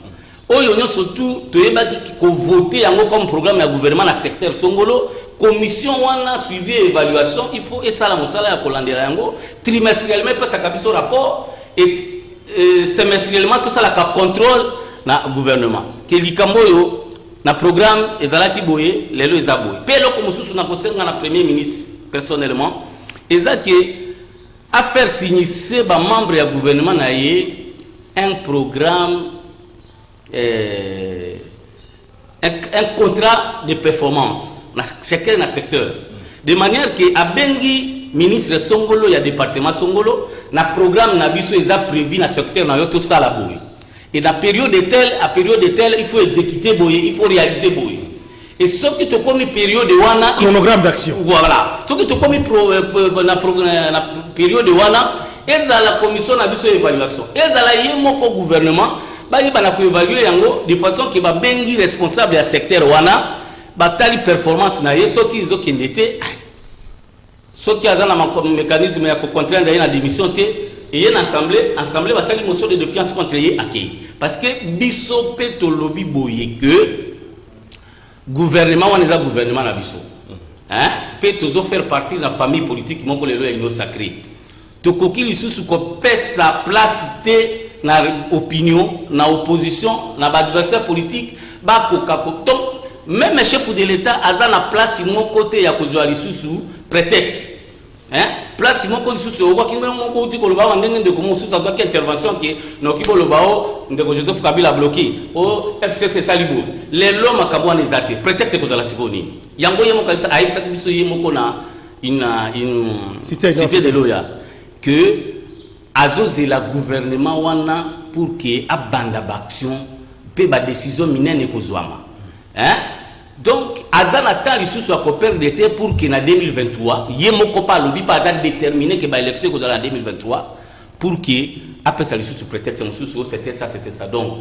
Oyo nyo surtout toyebaki ko voter yango comme programme ya gouvernement na secteur songolo. Commission wana suivi et évaluation, il faut et ça la mosala ya kolandela yango trimestriellement pas ça kabiso rapport et semestriellement tout ça la contrôle na gouvernement que likambo yo na programme ezalaki boye lelo ezaboye pe loko mususu na kosenga na premier ministre personnellement ezake à faire signer ba membre ya gouvernement na ye un programme un contrat de performance chacun dans secteur de manière que abengi ministre songolo ya département songolo na programme na biso eza prévu na secteur na yo tout ça la boye et la période de telle il faut exécuter boye il faut réaliser boye et ce qui te comme période wana chronogramme d'action voilà ce qui te comme na période wana eza la commission na biso évaluation eza la yemoko gouvernement ba yeba ko évaluer yango de façon que ba bengi responsable ya secteur wana batali performance na ye soki ezokendete soki aza na mécanisme ya ko contraindre na démission te et y a assemblée basali motion de défiance contre ye akei parce que biso peto lobby boye que gouvernement wana eza gouvernement na biso hein peto zo faire partie de la famille politique moko lelo ya sacré to koki lisusu ko pesa place te na opinion na opposition na adversaire politique ba koka donc même chef de l'État a na place mon côté ya kozwa lisusu prétexte hein place mon côté lisusu o ki mon côté ko loba ndenge de komo lisusu azwa intervention ke no ki boloba o ndeko Joseph Kabila bloqué o FCC salibo les loma kabwa nezate prétexte ko zala sikoni yango yemo ka aïsa biso yemo kona une cité de loya que azozela gouvernement wana pour que a banda d'action pe ba décision minene kozwama hein. Donc azana temps li sous coopère d'été pour que na 2023 yemoko pa lobi pas déterminé que ba élection ko en 2023 pour que après ça li sous prétexte sous c'était ça. Donc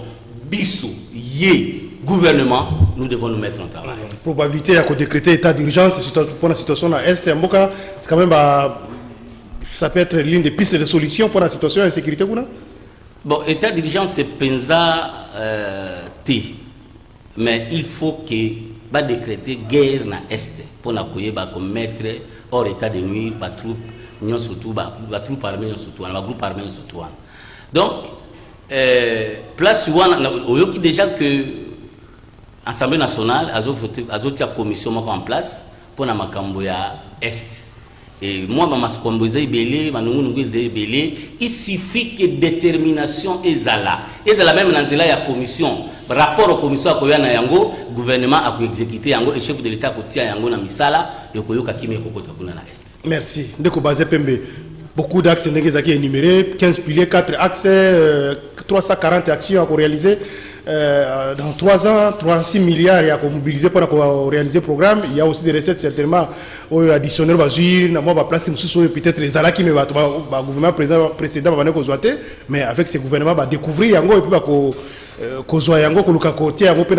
biso gouvernement, nous devons nous mettre en travail. Probabilité à décréter état d'urgence pour la situation à Est et Mboka, c'est quand même ça peut être l'une des pistes de solution pour la situation d'insécurité. Bon, état d'urgence c'est pensa T, mais il faut que va décréter guerre na Est pour na koye ba mettre hors état de nuire ba troupe nyon surtout ba troupe armée nyon surtout ba groupe armé surtout. Donc place wana oyoki déjà que Assemblée nationale a voté la commission en place pour la makambo ya Est. Et moi, il suffit que détermination est là. Et c'est la même dans la commission. Rapport aux commissions à Koyana Yango, gouvernement a exécuté Yango et chef de l'État Kotia Yango na Misala et Koyoka Kimi Kokota na Est. Merci. Ndeko Bazé Pembe. Beaucoup d'axes énumérés, 15 piliers, 4 axes, 340 actions à réaliser. Dans 3 ans, 36 milliards à mobiliser pour réaliser le programme. Il y a aussi des recettes certainement additionnelles. Peut-être les alaki, mais le gouvernement précédent va mais avec ce gouvernement, va découvrir et puis va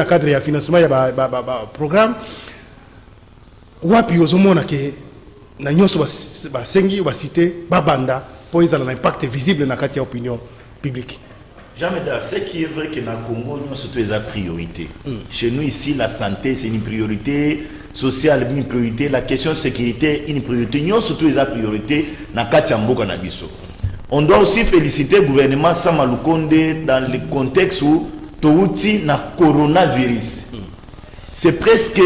cadre de financement du programme. Wapi ozomona ke na nyonso basengi cité babanda pour ils ont un impact visible dans la opinion publique. Jamais là, ce qui est vrai que dans le Congo, nous surtout les priorité. Chez nous ici, la santé c'est une priorité, sociale une priorité, la question de sécurité une priorité. Nous surtout les priorité dans Katia Mboka na biso. On doit aussi féliciter le gouvernement Samalukonde dans le contexte où touti na coronavirus. C'est presque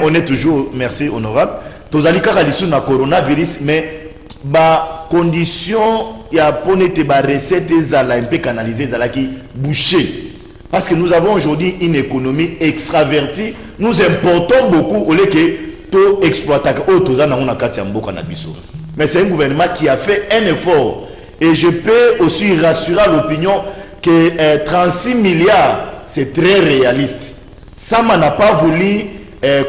on est toujours merci honorable. Tozali kaka lisu na coronavirus mais condition ya ponete ba recette ezala un peu canalisée ezala qui bouché parce que nous avons aujourd'hui une économie extravertie, nous importons beaucoup au lieu que to exploiter au tozana on a kati ya mboka na biso. Mais c'est un gouvernement qui a fait un effort et je peux aussi rassurer l'opinion que 36 milliards c'est très réaliste. Sama n'a pas voulu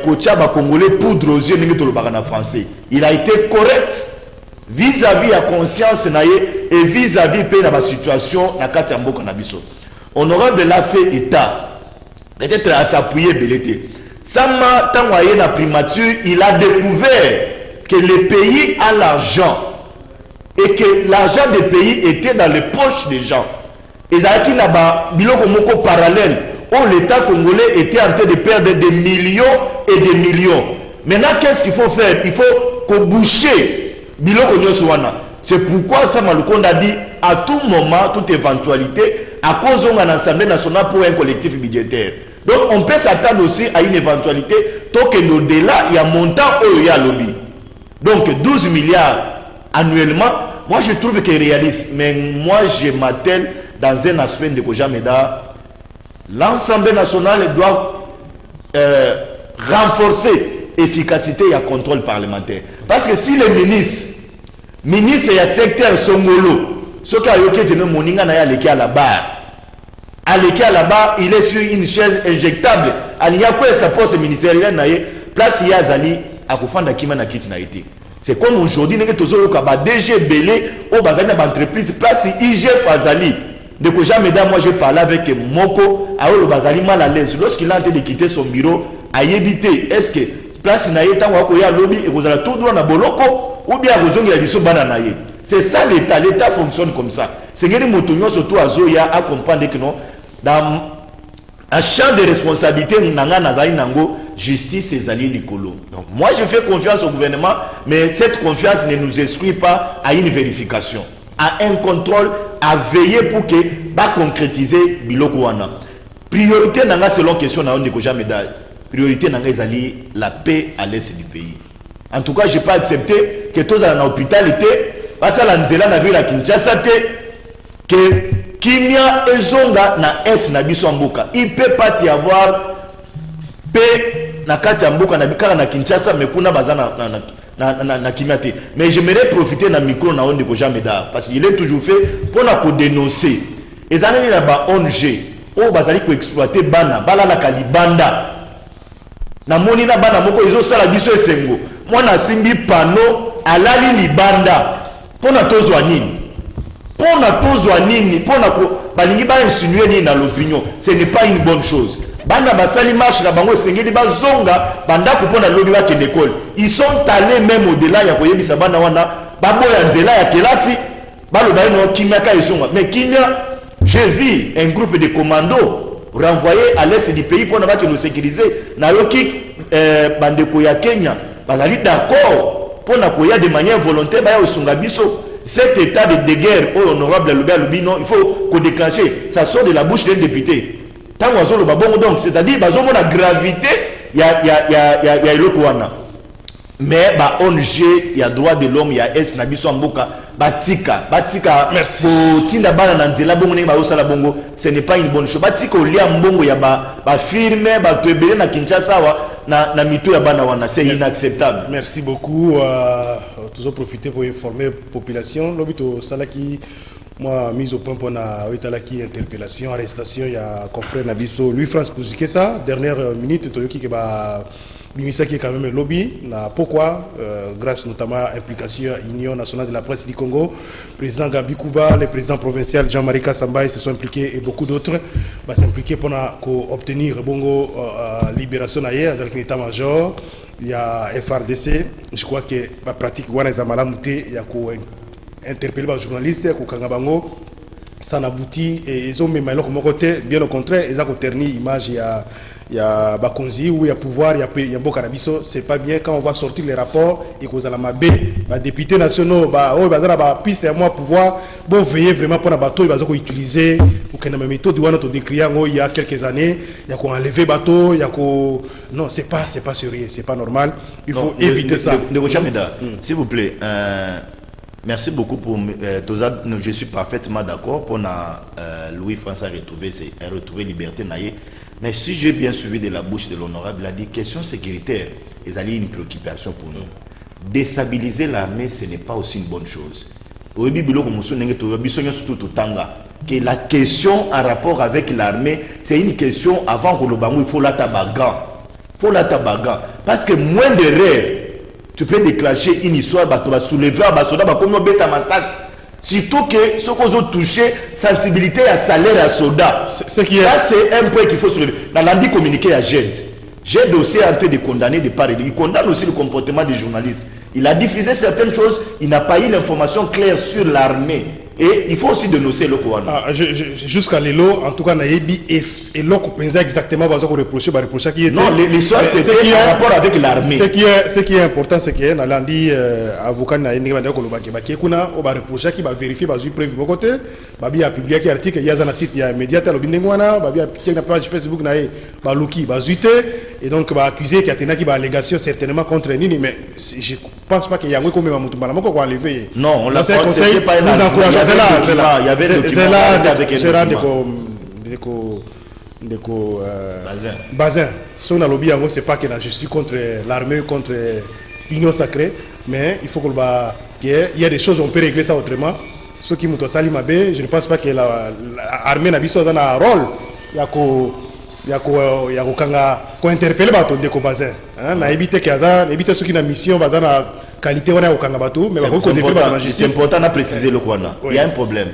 kocha ba congolais poudre aux yeux ningi to le bagana français. Il a été correct vis-à-vis la conscience et vis-à-vis de la situation na kati ya mboka na biso. Honorable l'a fait état peut-être à s'appuyer belete. Sama tangoye na primature, il a découvert que le pays a l'argent et que l'argent des pays était dans les poches des gens. Et ça qui là-bas biloko moko parallèle où l'État congolais était en train de perdre des millions et des millions. Maintenant qu'est-ce qu'il faut faire? Il faut qu'on bouche biloko nyoso wana. C'est pourquoi Samalukonde a dit à tout moment, toute éventualité, à cause de l'Assemblée nationale pour un collectif budgétaire. Donc on peut s'attendre aussi à une éventualité tant que au-delà il y a montant où il y a lobby. Donc 12 milliards annuellement, moi je trouve que c'est réaliste. Mais moi je m'attelle dans un aspect de Kojameda. L'Assemblée nationale doit renforcer l'efficacité et le contrôle parlementaire. Parce que si les ministres et le secteur Songolo, ce qui a été moninga na ya à la barre. À là-bas, il est sur une chaise injectable. Il y a quoi sa poste ministérielle place il y a Zali à Kofanda Kima na kit na été. C'est comme aujourd'hui, nous avons DG Belé au bazar d'entreprise place IG Fazali. De que jamais moi je parlais avec Moko à le bazali mal à l'aise lorsqu'il a tenté de quitter son bureau à éviter est-ce que place na yeta wa ko ya lobby et vous allez tout droit na boloko ou bien vous ongi la biso banana ye. C'est ça l'État fonctionne comme ça. C'est que les moutons surtout à Zoya à comprendre que non dans un champ de responsabilité nanga nazali nango justice et zali likolo. Donc moi je fais confiance au gouvernement mais cette confiance ne nous exclut pas à une vérification, à un contrôle, à veiller pour que va concrétiser biloko wana. Priorité nanga selon question na on jamais médaille. Priorité nanga ezali la paix à l'est du pays. En tout cas, je peux accepter que tous en hôpital étaient parce que la nzela na ville à Kinshasa que Kimia ezonga na es na biso mboka. Il peut pas y avoir paix na kati ya mboka na bikala na Kinshasa mais kuna bazana na kimate. Mais j'aimerais profiter na micro na onde ko jamais da parce qu'il est toujours fait pour na ko dénoncer. Et ça n'est pas ONG. Oh bazali ko exploiter bana balala kalibanda. Na moni na bana moko izo sala biso esengo. Mwana simbi pano alali libanda. Pona tozwa nini? Pona tozwa nini? Pona ko balingi ba insinuer ni na l'opinion. Ce n'est pas une bonne chose. Bana basali marche na bango esengeli bazonga banda ko pona lobi ba kende école. Ils sont allés même au-delà ya koyebisa bana wana baboya nzela ya kelasi baloba ino kimia ka esonga. Mais kimia j'ai vu un groupe de commandos renvoyés à l'est du pays pour nous sécuriser. Nayoki bandeko ya Kenya, bazali d'accord pour nous de manière volontaire ba au Sungabiso. Cet état de guerre au honorable Lubino, il faut qu'on déclenche. Ça sort de la bouche d'un député. Tant qu'on a bon donc, c'est-à-dire bazon la gravité, il y a Elokuana. Mais bah ONG, il y a droit de l'homme, il y a S Nabiso Mboka. Batika merci tinda bana na nzela bongo ba osala bongo ce n'est pas une bonne chose batika olia mbongo ya ba firme ba tebele na Kinshasa na mito ya bana wana c'est inacceptable. Merci beaucoup toujours profiter pour informer la population lobito salaki moi mise au point pour na oitalaki interpellation arrestation ya confrère Nabiso Louis France Kouzikessa dernière minute toyoki ke ba Bimisa qui est quand même un lobby. Pourquoi grâce notamment à l'implication de l'Union nationale de la presse du Congo, le président Gabi Kouba, le président provincial Jean-Marie Kassamba se sont impliqués et beaucoup d'autres s'impliquer pour obtenir bongo libération d'ailleurs avec l'état-major. Il y a FRDC. Je crois que la pratique wana ezamala muté il y a ko interpeller les journalistes ko kangabango ça n'aboutit et ils ont même alors comme côté bien au contraire ils ont terni image il y a Bakonzi où il y a pouvoir, il y a Bokarabiso, c'est pas bien quand on va sortir les rapports et qu'on a la mabé, les députés nationaux, piste à moi pouvoir, bon veiller vraiment pour un bateau, ils vont utiliser, ou qu'il y a une méthode où décrit il y a quelques années, il y a qu'on enlever bateau, il y a qu'on non c'est pas sérieux, c'est pas normal, il faut éviter ça. S'il vous plaît, merci beaucoup pour je suis parfaitement d'accord pour Louis François retrouver liberté naïe. Mais si j'ai bien suivi de la bouche de l'honorable, il a dit question sécuritaire, ils allaient une préoccupation pour nous. Déstabiliser l'armée, ce n'est pas aussi une bonne chose. Que la question en rapport avec l'armée, c'est une question avant que le bangou, il faut la tabagan. Il faut la tabagan. Parce que moins de rêves, tu peux déclencher une histoire, tu vas soulever un soldat, comme on bête à massas. Surtout que ce qu'on a touché, sensibilité à salaire à soda. Ça, c'est un point qu'il faut soulever. Dans l'andi communiqué à GED. GED aussi est en train de condamner de part et d'autre. Il condamne aussi le comportement des journalistes. Il a diffusé certaines choses, il n'a pas eu l'information claire sur l'armée. Et il faut aussi dénoncer le Kouana. Jusqu'à l'élo, en tout cas, Naïbi et l'autre pensait exactement ce qu'on reprochait, qui était. Non, l'histoire c'était en rapport avec l'armée. Ce qui est important, c'est que dans l'andi avocat Naïbi Kolobakebakekuna, on va reprocher qui va vérifier, va suivre prévu de côté, Babi a publié un article, il y a un site, il y a un média, Lobinengwana, Babi a publié une page Facebook, Balouki, Bazuite, et donc va accuser qu'il y a une allégation certainement contre Nini, mais je ne pense pas qu'il y a un comme Mamoutoumana, qu'on va enlever. Non, on l'a pas conseil, pas nous encourageons. Il y avait des documents Bazin. Son lobby, c'est pas que je suis contre l'armée, contre l'union sacrée, mais il faut qu'il y ait des choses, on peut régler ça autrement. Ceux qui m'ont sali mabé, je ne pense pas que l'armée n'a pas un rôle. Il y a qu'on interpelle bateau de Bazin. Na éviter que ça, éviter ceux qui ont mission bazin la qualité on a au Kangabatou, mais c'est important de préciser le Kouana. Il y a un problème.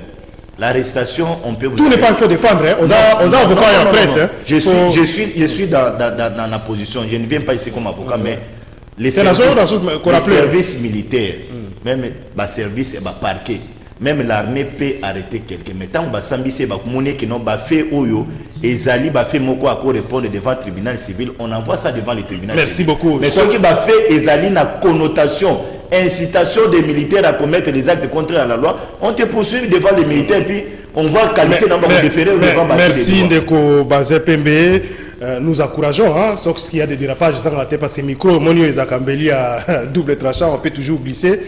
L'arrestation, on peut. Tout n'est pas il faut défendre. Aux avocats et en presse. Je suis dans la position. Je ne viens pas ici comme avocat, mais les services militaires, même les services et les parquets. Même l'armée peut arrêter quelqu'un. Mais tant que Sambisi va monnaie qui n'ont pas fait Oyo et Zali va faire Moko à quoi répondre devant le tribunal civil, on envoie ça devant le tribunal civil. Merci beaucoup. Mais ce qui va faire Ezali n'a connotation, incitation des militaires à commettre des actes contraires à la loi, on te poursuit devant les militaires et puis on voit qualité dans le déféré devant merci Ndeko Bazin Pembe. Nous encourageons, sauf qu'il y a des dérapages parce que le micro, à double tranchant, on peut toujours glisser.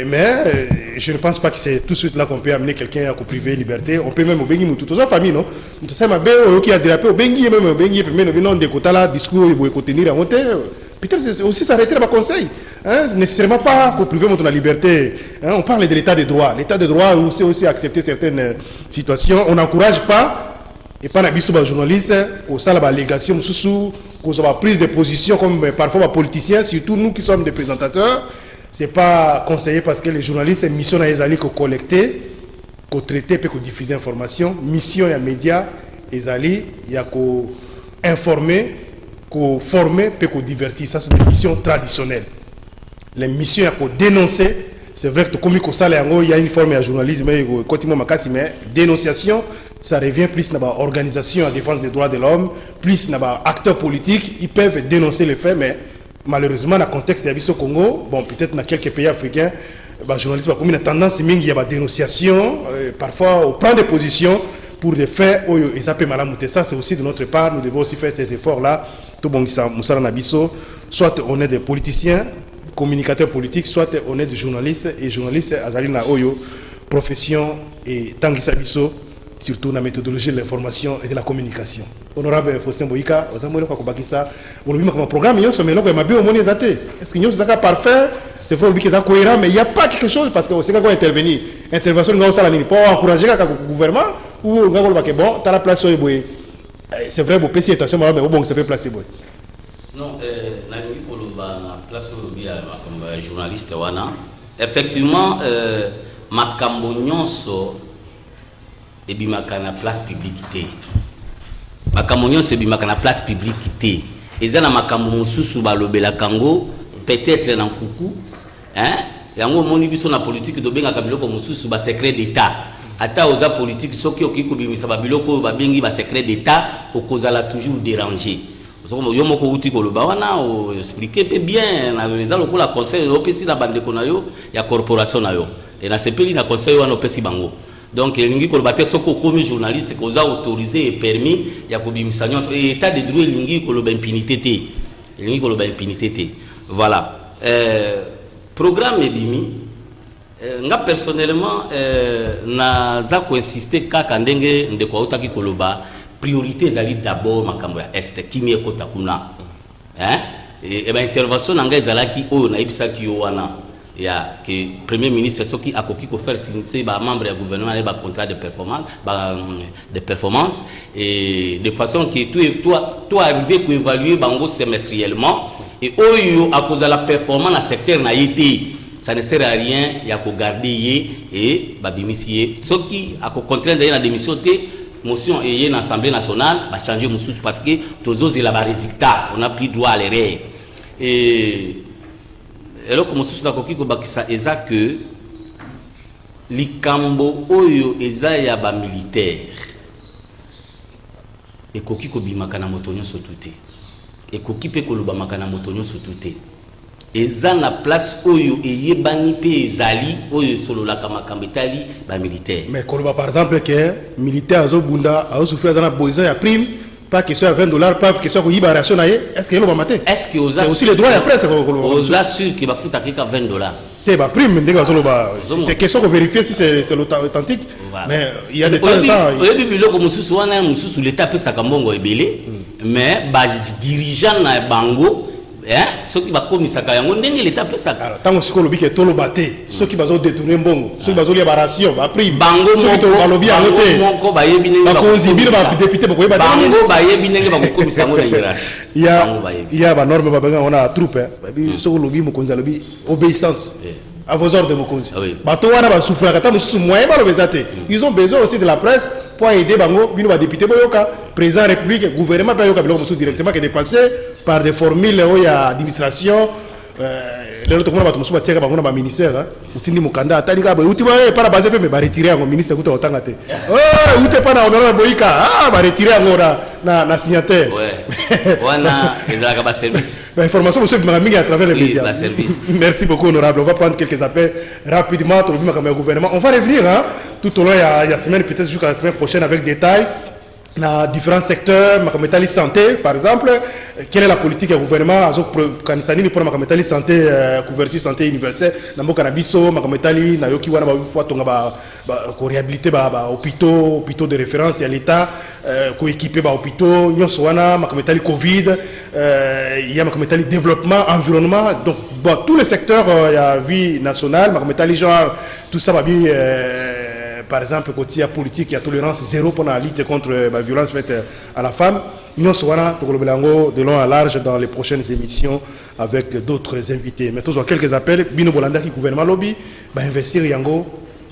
Mais je ne pense pas que c'est tout de suite là qu'on peut amener quelqu'un à priver liberté. On peut même au Bengi, toute la famille, non? Tout ça, qui a dérapé au Bengi, même au Bengi, mais non, des quotas là, discours, il faut contenir à monter. Peut-être aussi s'arrêter à ma conseil. nécessairement pas qu'au privé montre la liberté. Hein, on parle de l'état de droit. L'état de droit, où c'est aussi accepter certaines situations. On n'encourage pas, et pas n'abîme journaliste, au sein de la allégation, qu'on a prise de position comme parfois les politiciens, surtout nous qui sommes des présentateurs. C'est pas conseillé parce que les journalistes, mission à Ezali qu'on collecter, qu'on traiter, puis qu'on diffuser information. Mission et médias, Ezali, il y a qu'on informer, qu'on former, puis qu'on divertir. Ça, c'est des missions traditionnelles. Les missions, il y a qu'on dénoncer. C'est vrai que comme il y a une forme de journalisme, mais dénonciation, ça revient plus dans l'organisation en défense des droits de l'homme, plus dans les acteurs politiques, ils peuvent dénoncer les faits, mais malheureusement, dans le contexte de au Congo, bon, peut-être dans quelques pays africains, les journalistes ont une tendance, il y a des dénonciations, parfois on prend des positions pour des faits, et ça peut malamouter. Ça, c'est aussi de notre part, nous devons aussi faire cet effort-là. Tout bon, soit on est des politiciens, communicateurs politiques, soit on est des journalistes, et journalistes, Azalina Oyo, profession et Tangisabiso, surtout dans la méthodologie de l'information et de la communication. Honorable Faustin Boyika, vous avez dit ça, vous avez dit que le programme, est-ce que nous sommes parfait, c'est fort que c'est cohérent, mais il n'y a pas quelque chose parce que c'est quand on intervenir. Intervention, nous avons pour encourager le gouvernement ou nous avons dit bon, tu as la place sur le c'est vrai, vous pouvez attention, mais bon, ça peut placer. Non, la place sur le journaliste, effectivement, ma cambonionso et bimaka na place publique. Makambo nyonso bimaka na place publique. Eza na makambo mususu balobela kango peut-être na nkuku, hein? Yango moni biso na politique to benga kabiloko mususu ba secret d'état. Ata oza politique soki okiko bimisa ba biloko ba bengi ba secret d'état okozala toujours déranger. Yo moko uti ko loba wana o expliquer peu bien na les lokola conseil opesi na bande ko na yo ya corporation na yo. Et na sepeli na conseil wana opesi bango. Donc lingi ko bater soko comme journaliste ko za autorisé et permis ya ko bimisa nyonso et état de droit lingi ko lo ba impunité té. Lingi ko lo ba impunité té. Voilà. Programme ebimi nga personnellement na za ko insister kaka ndenge ndeko utaki ko loba priorité zali d'abord makambo ya est kimi ekota kuna. Hein? Et ba intervention nanga ezalaki o na ibisaki yo wana. Il y a que le Premier ministre qui a faire signer les membres du gouvernement et contrat de performance et de façon que toi arriver pour évaluer bango semestriellement et à cause de la performance dans le secteur n'a été ça ne sert à rien il y a que garder et babimisier ce qui a contraint d'aller dans démission motion et l'Assemblée nationale va changer mon souci parce que tous autres il a des résultats on n'a plus droit à l'erreur et alors comme tout ça koki ko bakisa eza que likambo oyo eza ya ba militaire et koki ko bimaka na motonyo sotuté et koki pe ko loba makana motonyo sotuté eza na place oyo eyebani pe ezali oyo solo la makambo etali ba militaire mais koloba par exemple que militaire azo bunda azo souffrir za na besoin ya prime pas question à $20, pas question à yiba ration est-ce que le va mater est-ce que c'est aussi le droit après c'est aux assure qu'il va foutre à $20 c'est ba prime c'est question de vérifier si c'est authentique mais il y a des temps ça oui biloko mususu wana mususu l'état peut sa kambongo ebele mais ba dirigeant na bango hein ceux qui va komisaka yango ndenge l'état peut ça alors tant que le biké tolo baté ceux qui va détourner mbongo ceux qui va lier ba ration ba prime bango ceux qui va lobby à noter moko ba yebi ndenge ba konzibira ba député ba koyeba bango ba yebi ndenge ba komisa ngo na hiérarchie il y a ba norme ba benga on a troupe hein ceux qui lobby mo konza lobby obéissance à vos ordres de Mokonzi. Bato wana ba souffrir kata mususu moyen ba lobezate. Ils ont besoin aussi de la presse pour aider bango bino ba député boyoka président de la République gouvernement ba yoka biloko mususu directement qui est dépassé par des formules où il y a administration les autres monde ba mususu ba tiaka bango na ba ministère utindi mukanda atali ka ba uti ba para baser pe ba retirer ngo ministre kuta otanga te. Oh uti pa na honorable Boyika ba retirer ngo na signataire. Ouais. Wana ezalaka ba service. Ba information monsieur Mamingi à travers les médias. La service. Merci beaucoup honorable. On va prendre quelques appels rapidement pour le gouvernement. On va revenir tout au long il y a semaine peut-être jusqu'à la semaine prochaine avec détails dans différents secteurs, ma santé, par exemple, quelle est la politique du gouvernement, kanisani pour ma santé, couverture santé universelle, dans cannabiso, ma na yoki wana ba fois tonga ba réhabiliter ba hôpitaux de référence à l'état, ko équiper ba hôpitaux, nyos wana ma Covid, il y a ma développement, environnement, donc tous les secteurs il y a vie nationale, ma genre tout ça va bien par exemple, côté politique, il y a tolérance zéro pour la lutte contre la violence faite à la femme. Nous serons de long à large dans les prochaines émissions avec d'autres invités. Maintenant, il y a quelques appels. Bino Bolanda qui gouvernement lobby, investir yango.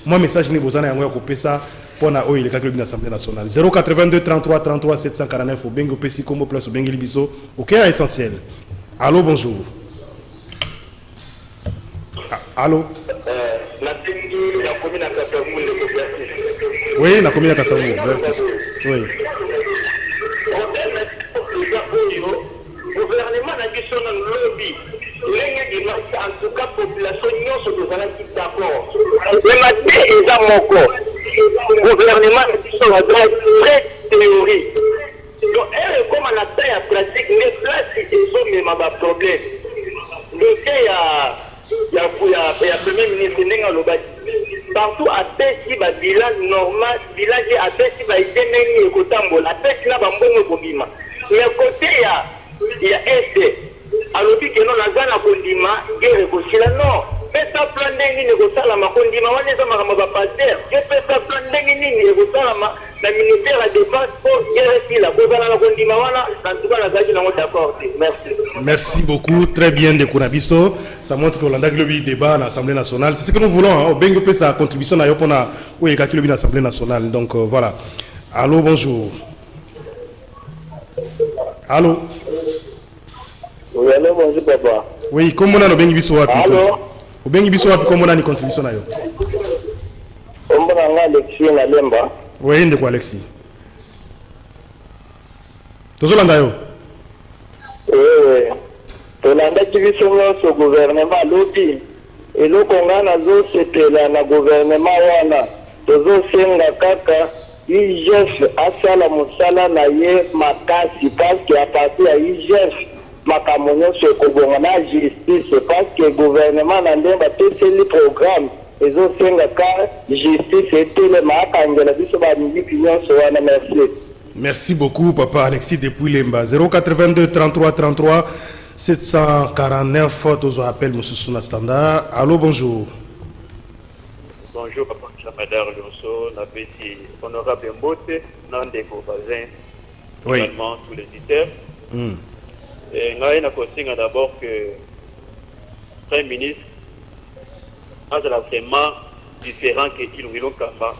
Moi, message ni bozana yango yakopé ça pour na oyi le calcul de l'Assemblée nationale. 082 33 33 749 au Bengo Pessi Combo plus au Bengo Libiso. Ok, essentiel. Allô, bonjour. Allô. Oui, la commune à Kassavou. Oui. Gouvernement n'a dit son lobby. En tout cas, population nous d'accord. Le matin est à mon corps. Gouvernement n'a dit son très théorie. Donc, comme on a fait à pratique, mais là, c'est même un problème. Donc, il y a premier ministre Nenga Lobati. Partout à Pessi, bilan normal, village à Pessi, il y a Kotambo, la Pessi là, Bambongo Bobima. Et à côté, il y a Est. Alors, que non, la Zana Kondima, guerre Gossila, non. Faites un plan d'engin et Gossalama Kondima, on est à ma pasteur. Je fais un plan d'engin et Gossalama, la ministère de la Défense, pour guerre la Gossalama Kondima, en tout cas, la Zaji n'a pas d'accord. Merci. Merci beaucoup, très bien de Kunabiso. Ça montre que l'Olanda Globi débat à l'Assemblée nationale. C'est ce que nous voulons. Bengo peut sa contribution à Yopona ou Ekaki Lobi à l'Assemblée nationale. Donc voilà. Allô, bonjour. Allô. Oui, allô, bonjour, papa. Oui, comment on a Bengi Biso Wapi? Allô. Bengi Biso Wapi, comment on a une contribution à Yo? On a Alexis na Lemba. Oui, de quoi Alexis? Tozolanda Yo? Oui. Tolanda kibiso nyonso gouvernement lobi eloko nga nazosepela na gouvernement wana tozosenga kaka IGF asala mosala na ye makasi parceke apati ya IGF makambo nyonso ekobonga na justice parceke gouvernement na nde bapeseli programme ezosenga ka justice etelema akangela biso bamiliki nyonso wana. Merci. Merci beaucoup, papa Alexis depuis Lemba. 082 33 33 749, tous appels M. Souna Standard. Allô, bonjour. Bonjour, papa Chamadar Lyoso, la petit honorable Mbote, Nandeko Bazin, oui. Également tous les auditeurs. Et nous avons d'abord que le Premier ministre a vraiment différent que Ilouilo Kamba,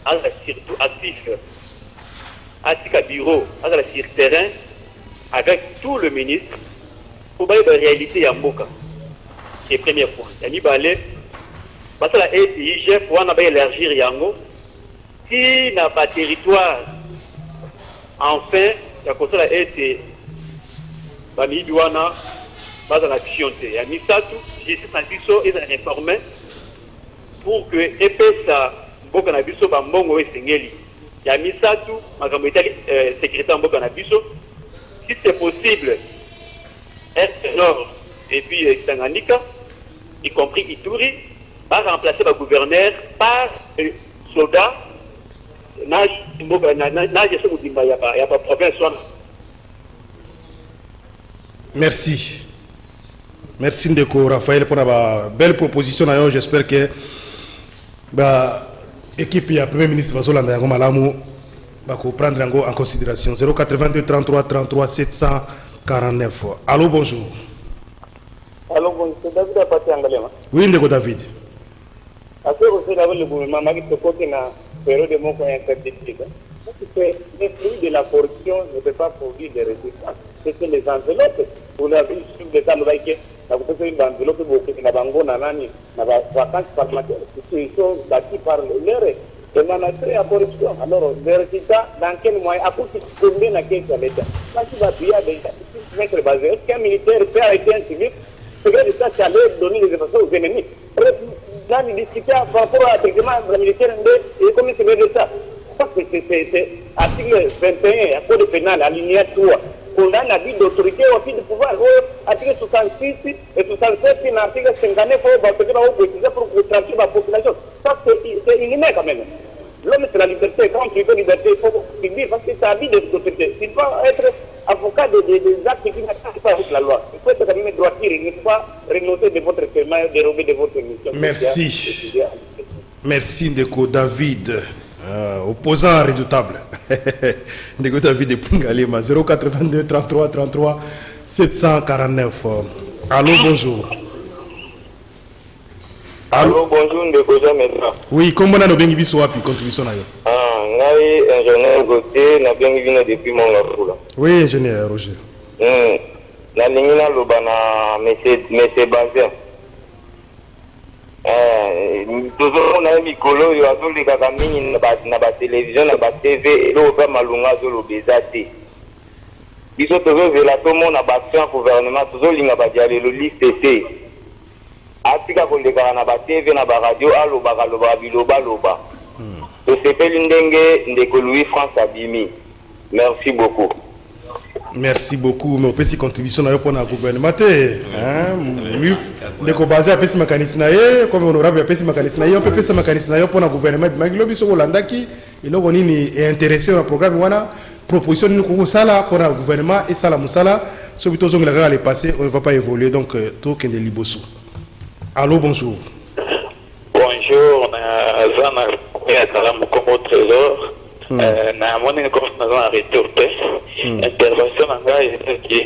a surtout actif. À bureau, à la sur terrain, avec tout le ministre, pour voir la réalité à Mboka. C'est le premier point. Il y a Balé, parce que la IGF, on a élargir Yango. Si n'a pas territoire, enfin, il y a comme ça la été, Bami Douana, bas à l'action. Il y a mis ça tout, j'ai senti et réformé pour que EPSA, Mboka Nabiso, Bambongo et Sengeli. Il y a mis ça tout, ma secrétaire Mboka Nabiso. Si c'est possible, Est Nord et puis Tanganyika, y compris Ituri, va remplacer le gouverneur par soldat. Il n'y a pas de problème. Merci. Merci Ndeko Raphaël pour la belle proposition. J'espère que l'équipe et le Premier ministre Vazolanda Malamu va prendre en considération. 082 33 33 749. Allô, bonjour. Allô, bonjour. C'est David Apati Angalema. Oui, Ndeko David. Après, vous savez, le gouvernement qui se côte dans la période de mon interdictif. Le prix de la corruption ne peut pas produire des résultats. C'est que les enveloppes, pour la vie sur le temps de la vie, la enveloppe de la bango, la vacances parlementaires, ils sont bâtis par l'heure. Et on a créé la corruption. Alors, le résultat, dans quel moyen, à cause de combien de l'État, quand tu vas payer des mettre basé, est-ce qu'un militaire peut arrêter un civil? C'est que ça, ça allait donner des informations aux ennemis. Là, il discutait par rapport à l'effectivement, le militaire, et comment c'est de ça. pense que c'est article 21, code pénal, alinéa 3. Condamne l'abus d'autorité au fil du pouvoir. Article 66 et 67, l'article 59, pour trancher la population. Ça, c'est inhumain quand même. L'homme, c'est la liberté. Quand tu veux liberté, il faut subir parce que c'est abus d'autorité. Il faut être avocat des actes qui n'attendent pas avec la loi. Il faut être quand même droitier. Il ne faut pas renoncer de votre chemin, dérober de votre mission. Merci. Merci, Ndeko David. Opposant redoutable. Ndeko David de Pungalema. 082 33 33 749. Allô, bonjour. Allô, bonjour, Ndeko Jamedra. Oui, comment on a bien vu sur contribution là? Ah, naï, ingénieur Gauthier, n'a bien vu depuis mon enfant. Oui, ingénieur Roger. La ligne là, le bana, monsieur Bazin. Toujours on a mis colo, il y a tous les gamins na ba télévision, na ba TV, et l'autre malunga sur le bezate. Ils sont toujours là, tout le monde a battu un gouvernement, toujours l'inga ba diale le liste. Atika koleka na ba TV na ba radio aloba kaloba biloba loba. To sepeli ndenge Ndeko Louis France Abimi. Merci beaucoup. Merci beaucoup. Mais on peut si contribution pour le gouvernement. Lui, Ndeko basé à pesi mécanisme naé, comme honorable à pesi mécanisme naé, on peut pesi mécanisme naé pour le gouvernement. Mais le biso Hollanda qui et là on est intéressé au programme wana proposition nous ko sala pour le gouvernement et sala musala. So bito zonga la aller passer, on ne va pas évoluer donc tout qu'en liboso. Allô, bonjour. Bonjour, Zana Kalam comme trésor. Na mon retour intervention qui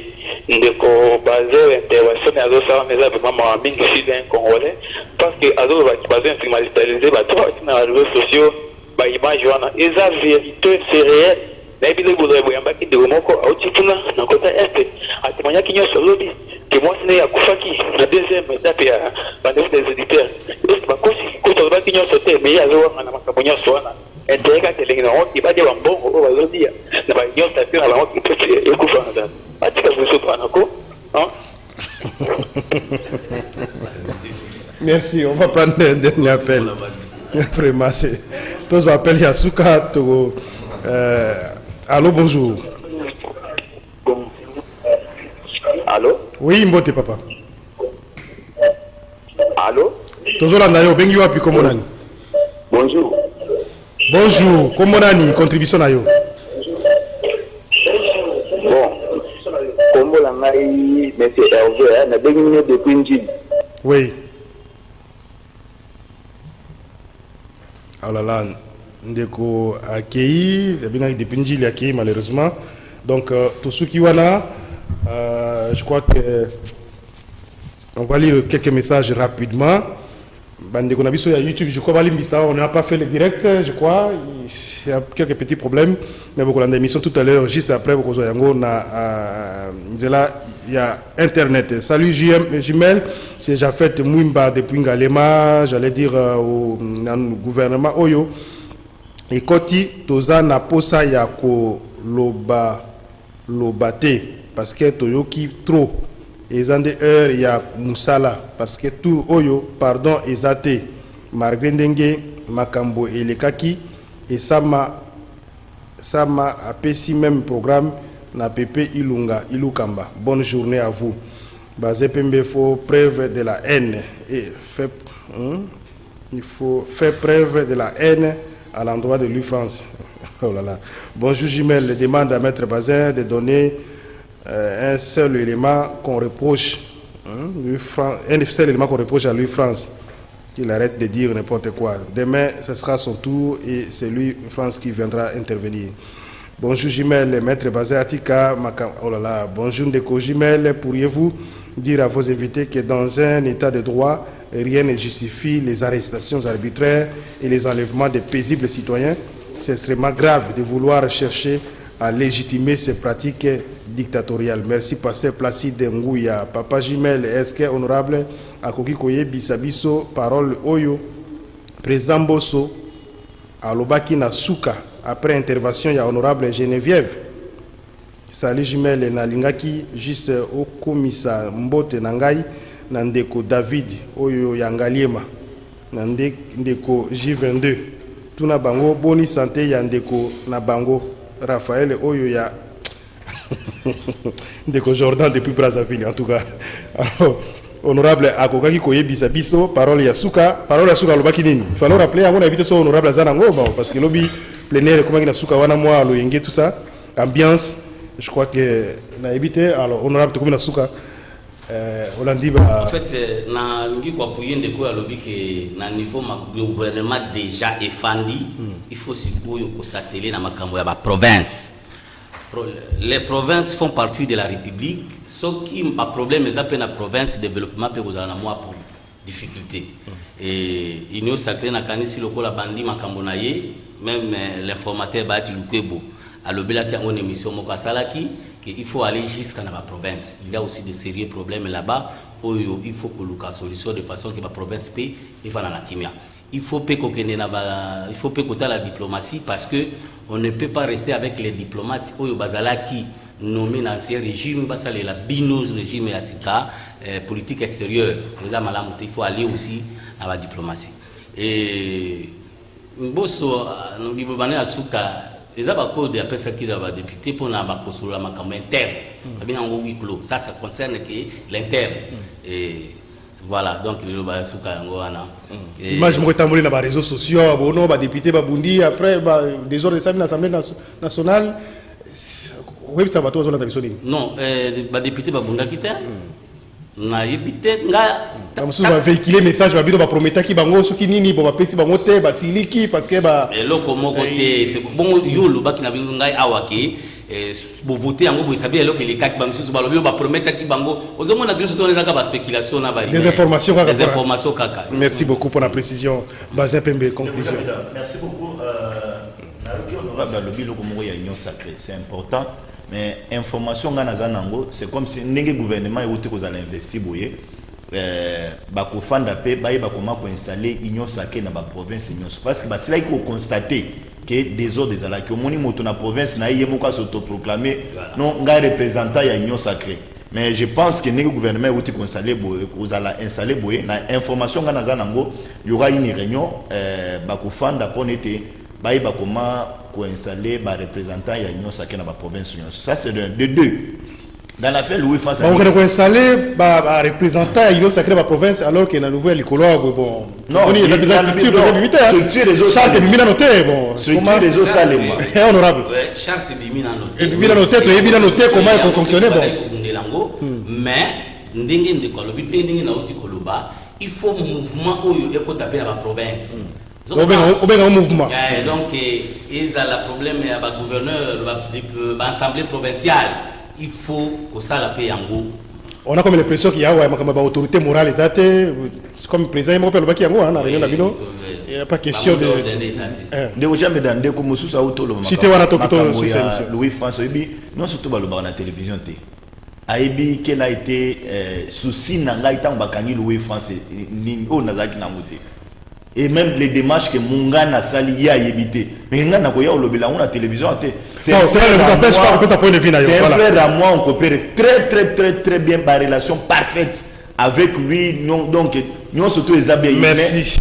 ndeko basé intervention à ça mais vraiment mingi sud congolais parce que azo va basé instrumentalisé ba toi na réseaux sociaux ba image wana eza vérité c'est réel na bile boudre boyamba ki de moko autipuna na kota est atimanya kinyo solobi que moi c'est ya kufaki la deuxième étape ya bandef des éditeurs donc ba kosi ko to ba kinyo sote mais azo wana makabonya sona enteka kelingi na hoki ba de wambongo o bazobia na ba kinyo tapio na ba hoki pete ekufa na atika buso panako hein. Merci, on va prendre un dernier appel. Vraiment, c'est tous appels Yasuka. Allô, bonjour. Allô? Oui, Mbote papa. Allô? Toujours là, Nayo, Bengi Wapi, comment on a? Bonjour. Bonjour, comment on a contribution Nayo? Bon, comme vous l'avez dit, M. Hervé, on a 2 minutes de Quincy. Oui. Oh là là, Ndeko accueilli, des Pinjil accueilli malheureusement. Donc, tous ceux qui wana, je crois que on va lire quelques messages rapidement. Bandeko Nabiso à YouTube, je crois on n'a pas fait le direct, je crois. Il y a quelques petits problèmes, mais beaucoup d'émissions tout à l'heure, juste après, il y a Internet. Salut Jumel, c'est Jafet Mouimba depuis Ngalema, j'allais dire au gouvernement Oyo. Et Koti, Toza na posa yako lobate, parce que Toyoki trop. Et zande heure ya musala parce que tout oyo pardon ezate margrendenge makambo elekaki et sama apesi même programme na PP Ilunga Ilukamba. Bonne journée à vous. Basé Pembe faut preuve de la haine et il faut faire preuve de la haine à l'endroit de l'UFrance. Oh là là. Bonjour Jumel, demande à Maître Bazin de donner un seul élément qu'on reproche, un seul élément qu'on reproche à l'UFrance, qu'il arrête de dire n'importe quoi. Demain, ce sera son tour et c'est l'UFrance qui viendra intervenir. Bonjour Jumel, Maître Bazin Atika, oh là là, bonjour Ndeko Jumel, pourriez-vous dire à vos invités que dans un état de droit, rien ne justifie les arrestations arbitraires et les enlèvements de paisibles citoyens? C'est extrêmement grave de vouloir chercher à légitimer ces pratiques dictatoriales. Merci Pasteur Placide Ngouya. Papa Jimel, est-ce que honorable Akoki Koye Bisabiso, parole Oyo, président Bosso, Alobaki Nasuka, après intervention, il y a honorable Geneviève. Salut Jimel, Nalingaki, juste au commissaire Mbote Nangai, Nandeko David, Oyo Yangaliema, Nandeko J22. tuna bango boni santé ya ndeko na bango Raphaël oyo ya ndeko Jordan depuis Brazzaville en tout cas. Alors honorable akokaki koyebisa biso parole ya suka lobaki nini. Il fallait rappeler à mon invité son honorable Zanango bon parce que lobby plein air comment na suka wana moi loyenge tout ça ambiance je crois que na évité alors honorable comme na suka en fait na ngi kwa kuyende ko alobi ke na niveau ma gouvernement déjà effandi il faut sikoyo ko s'atteler na makambo ya ba province. Les provinces font partie de la République. Ce qui a problème, c'est que la province développement peut vous avoir pour difficulté. Et l'Union sacrée n'a qu'à si le la bandi makambonaye, même l'informateur Bati Lukebo, à l'obéla qui a une émission Mokasalaki, qu'il faut aller jusqu'à la province. Il y a aussi de sérieux problèmes là-bas. Il faut que l'on solution de façon que la province paye et va dans la kimia. Il faut pas côté la diplomatie parce que on ne peut pas rester avec les diplomates au Bazalaki nommés dans l'ancien régime, parce que la bino régime et politique extérieure. Il faut aller aussi à la diplomatie. Et Bosso, nous avons les abakos de après ça qui va député pour la sur la interne. Ça concerne l'interne. Et voilà, donc le Basuka Ngoana. Image moi tambouré dans les réseaux sociaux, bono ba député ba bundi après des ordres de l'Assemblée nationale. Oui, ça va toi dans ta vision. Non, ba député ba bunda kita. Na yebite nga comme ça va véhiculer message ba bino ba promettre ki bango soki nini bo ba pesi bango te ba siliki parce que ba eloko moko te c'est bon yolo ba kina binga ngai awaki pour voter en gros vous savez alors que les quatre banques sous balobi ba promettre ki bango ozomona que surtout les ba spéculation na ba des informations kaka. Merci beaucoup pour la précision. Bazin Pembe conclusion. Merci beaucoup honorable lobby loko moko ya union sacrée c'est important. Mais information ganazanango c'est comme si n'engé gouvernement et outé kozala investir boye bako fanda pe baye bakoma ko installer union sacrée na ba province union parce que c'est là qu'il faut constater que des autres des ala que moni moto na province na yemo ka s'autoproclamer non nga représentant ya union sacrée mais je pense que n'engé gouvernement outé ko installer boye kozala installer boye na information ganazanango il y aura une réunion bako fanda pour été baye bakoma installer les représentants de l'Union sacrée dans la province. Ça, c'est de deux. Dans l'affaire Louis France. On va installer les représentants de l'Union sacrée dans la province alors qu'il y a une nouvelle écologue. Bon, non, il y a des structures. Charte de Bimina noté. Bon, structure des autres salles. Honorable. Charte de Bimina noté. Bimina noté, tu es bien noté comment il faut fonctionner. Mais, il faut mouvement où il faut taper dans la province. Au bien mouvement. Donc, ils ont le problème avec le gouverneur, l'Assemblée provinciale. Il faut que ça la paye en gros. On a comme l'impression qu'il y a une autorité morale. C'est comme le président Mopé Lobaki Yango, dans la réunion d'Abino. Il n'y a pas question de. Cité Louis François, non surtout dans la télévision. Aibi quel a été souci n'angaïtan bakani Louis François au Nazaki Namoute. Et même les démarches que Mungana Sali y a évité. Mais il y a la télévision. C'est un frère à moi, on coopère très bien par relation parfaite avec lui. Donc, nous surtout les habits. Merci.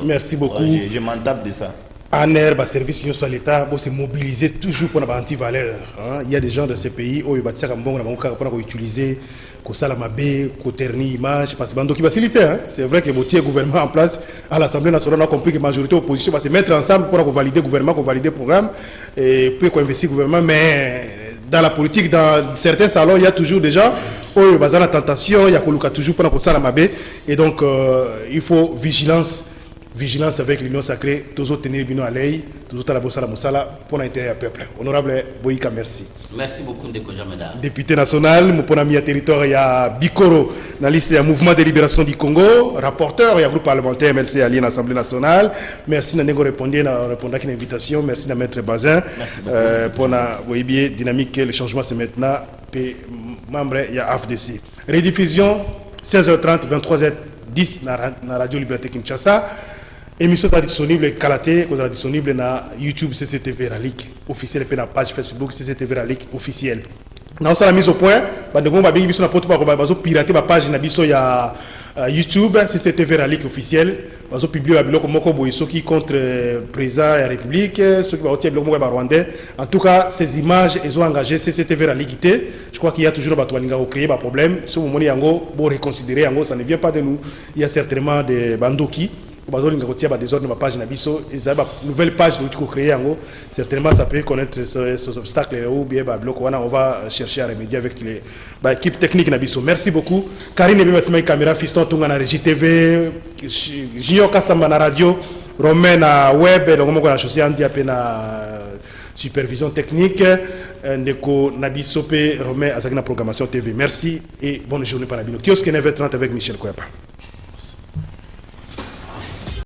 Merci beaucoup. Je m'en tape de ça. ANER, le service de l'État, c'est mobiliser toujours pour la anti-valeur. Il y a des gens de ces pays où ils vont utiliser image parce que c'est vrai que le gouvernement en place à l'Assemblée nationale a compris que la majorité de l'opposition va se mettre ensemble pour valider le gouvernement, pour valider le programme et puis investir le gouvernement. Mais dans la politique, dans certains salons, il y a toujours des gens où il y a la tentation, il y a toujours pour ça la mabé et donc il faut vigilance avec l'union sacrée, toujours tenir bino à l'œil, toujours à la bossa la moussala pour l'intérêt du peuple. Honorable Boïka, merci. Merci beaucoup, Ndeko Jameda. Député national, mon ami à territoire, il y a Bikoro, dans la liste, il y a Mouvement de Libération du Congo, rapporteur, il y a groupe parlementaire, merci à l'Assemblée nationale. Merci de répondre à une invitation, merci de Maître Bazin. Merci beaucoup. Pour la dynamique, le changement c'est maintenant, puis membre, il y a AFDC. Rediffusion, 16h30, 23h10, dans la Radio Liberté Kinshasa. Émission est disponible Kalaté, est disponible na YouTube CCTV Ralik officiel et na page Facebook CCTV Ralik officiel. Dans la mise au point, ba de bon ba bingi biso na poto ba pirater ba page na biso ya YouTube, si c'était TV Ralik officiel, ils ont publié un biloko moko boiso qui contre président de la République, ceux qui vont retirer le biloko rwandais. En tout cas, ces images, ils ont engagé CCTV Ralik. Je crois qu'il y a toujours des gens qui créé des problèmes. Ce moment, il y a reconsidérer, ça ne vient pas de nous. Il y a certainement des bandoki. Des ordres de ma page Nabiso, ils ont une nouvelle page de créer. Certainement, ça peut connaître ces obstacles ou bien on va chercher à remédier avec l'équipe technique Nabiso. Merci beaucoup. Karine Ebima caméra, Fiston Tunga na Régie TV, Jio Kassamba na radio, Romain na web, donc on a associé Andy Apé na supervision technique, Ndeko Nabiso P, Romain Azagna programmation TV. Merci et bonne journée par la bino. Kiosque 9h30 avec Michel Kouyapa.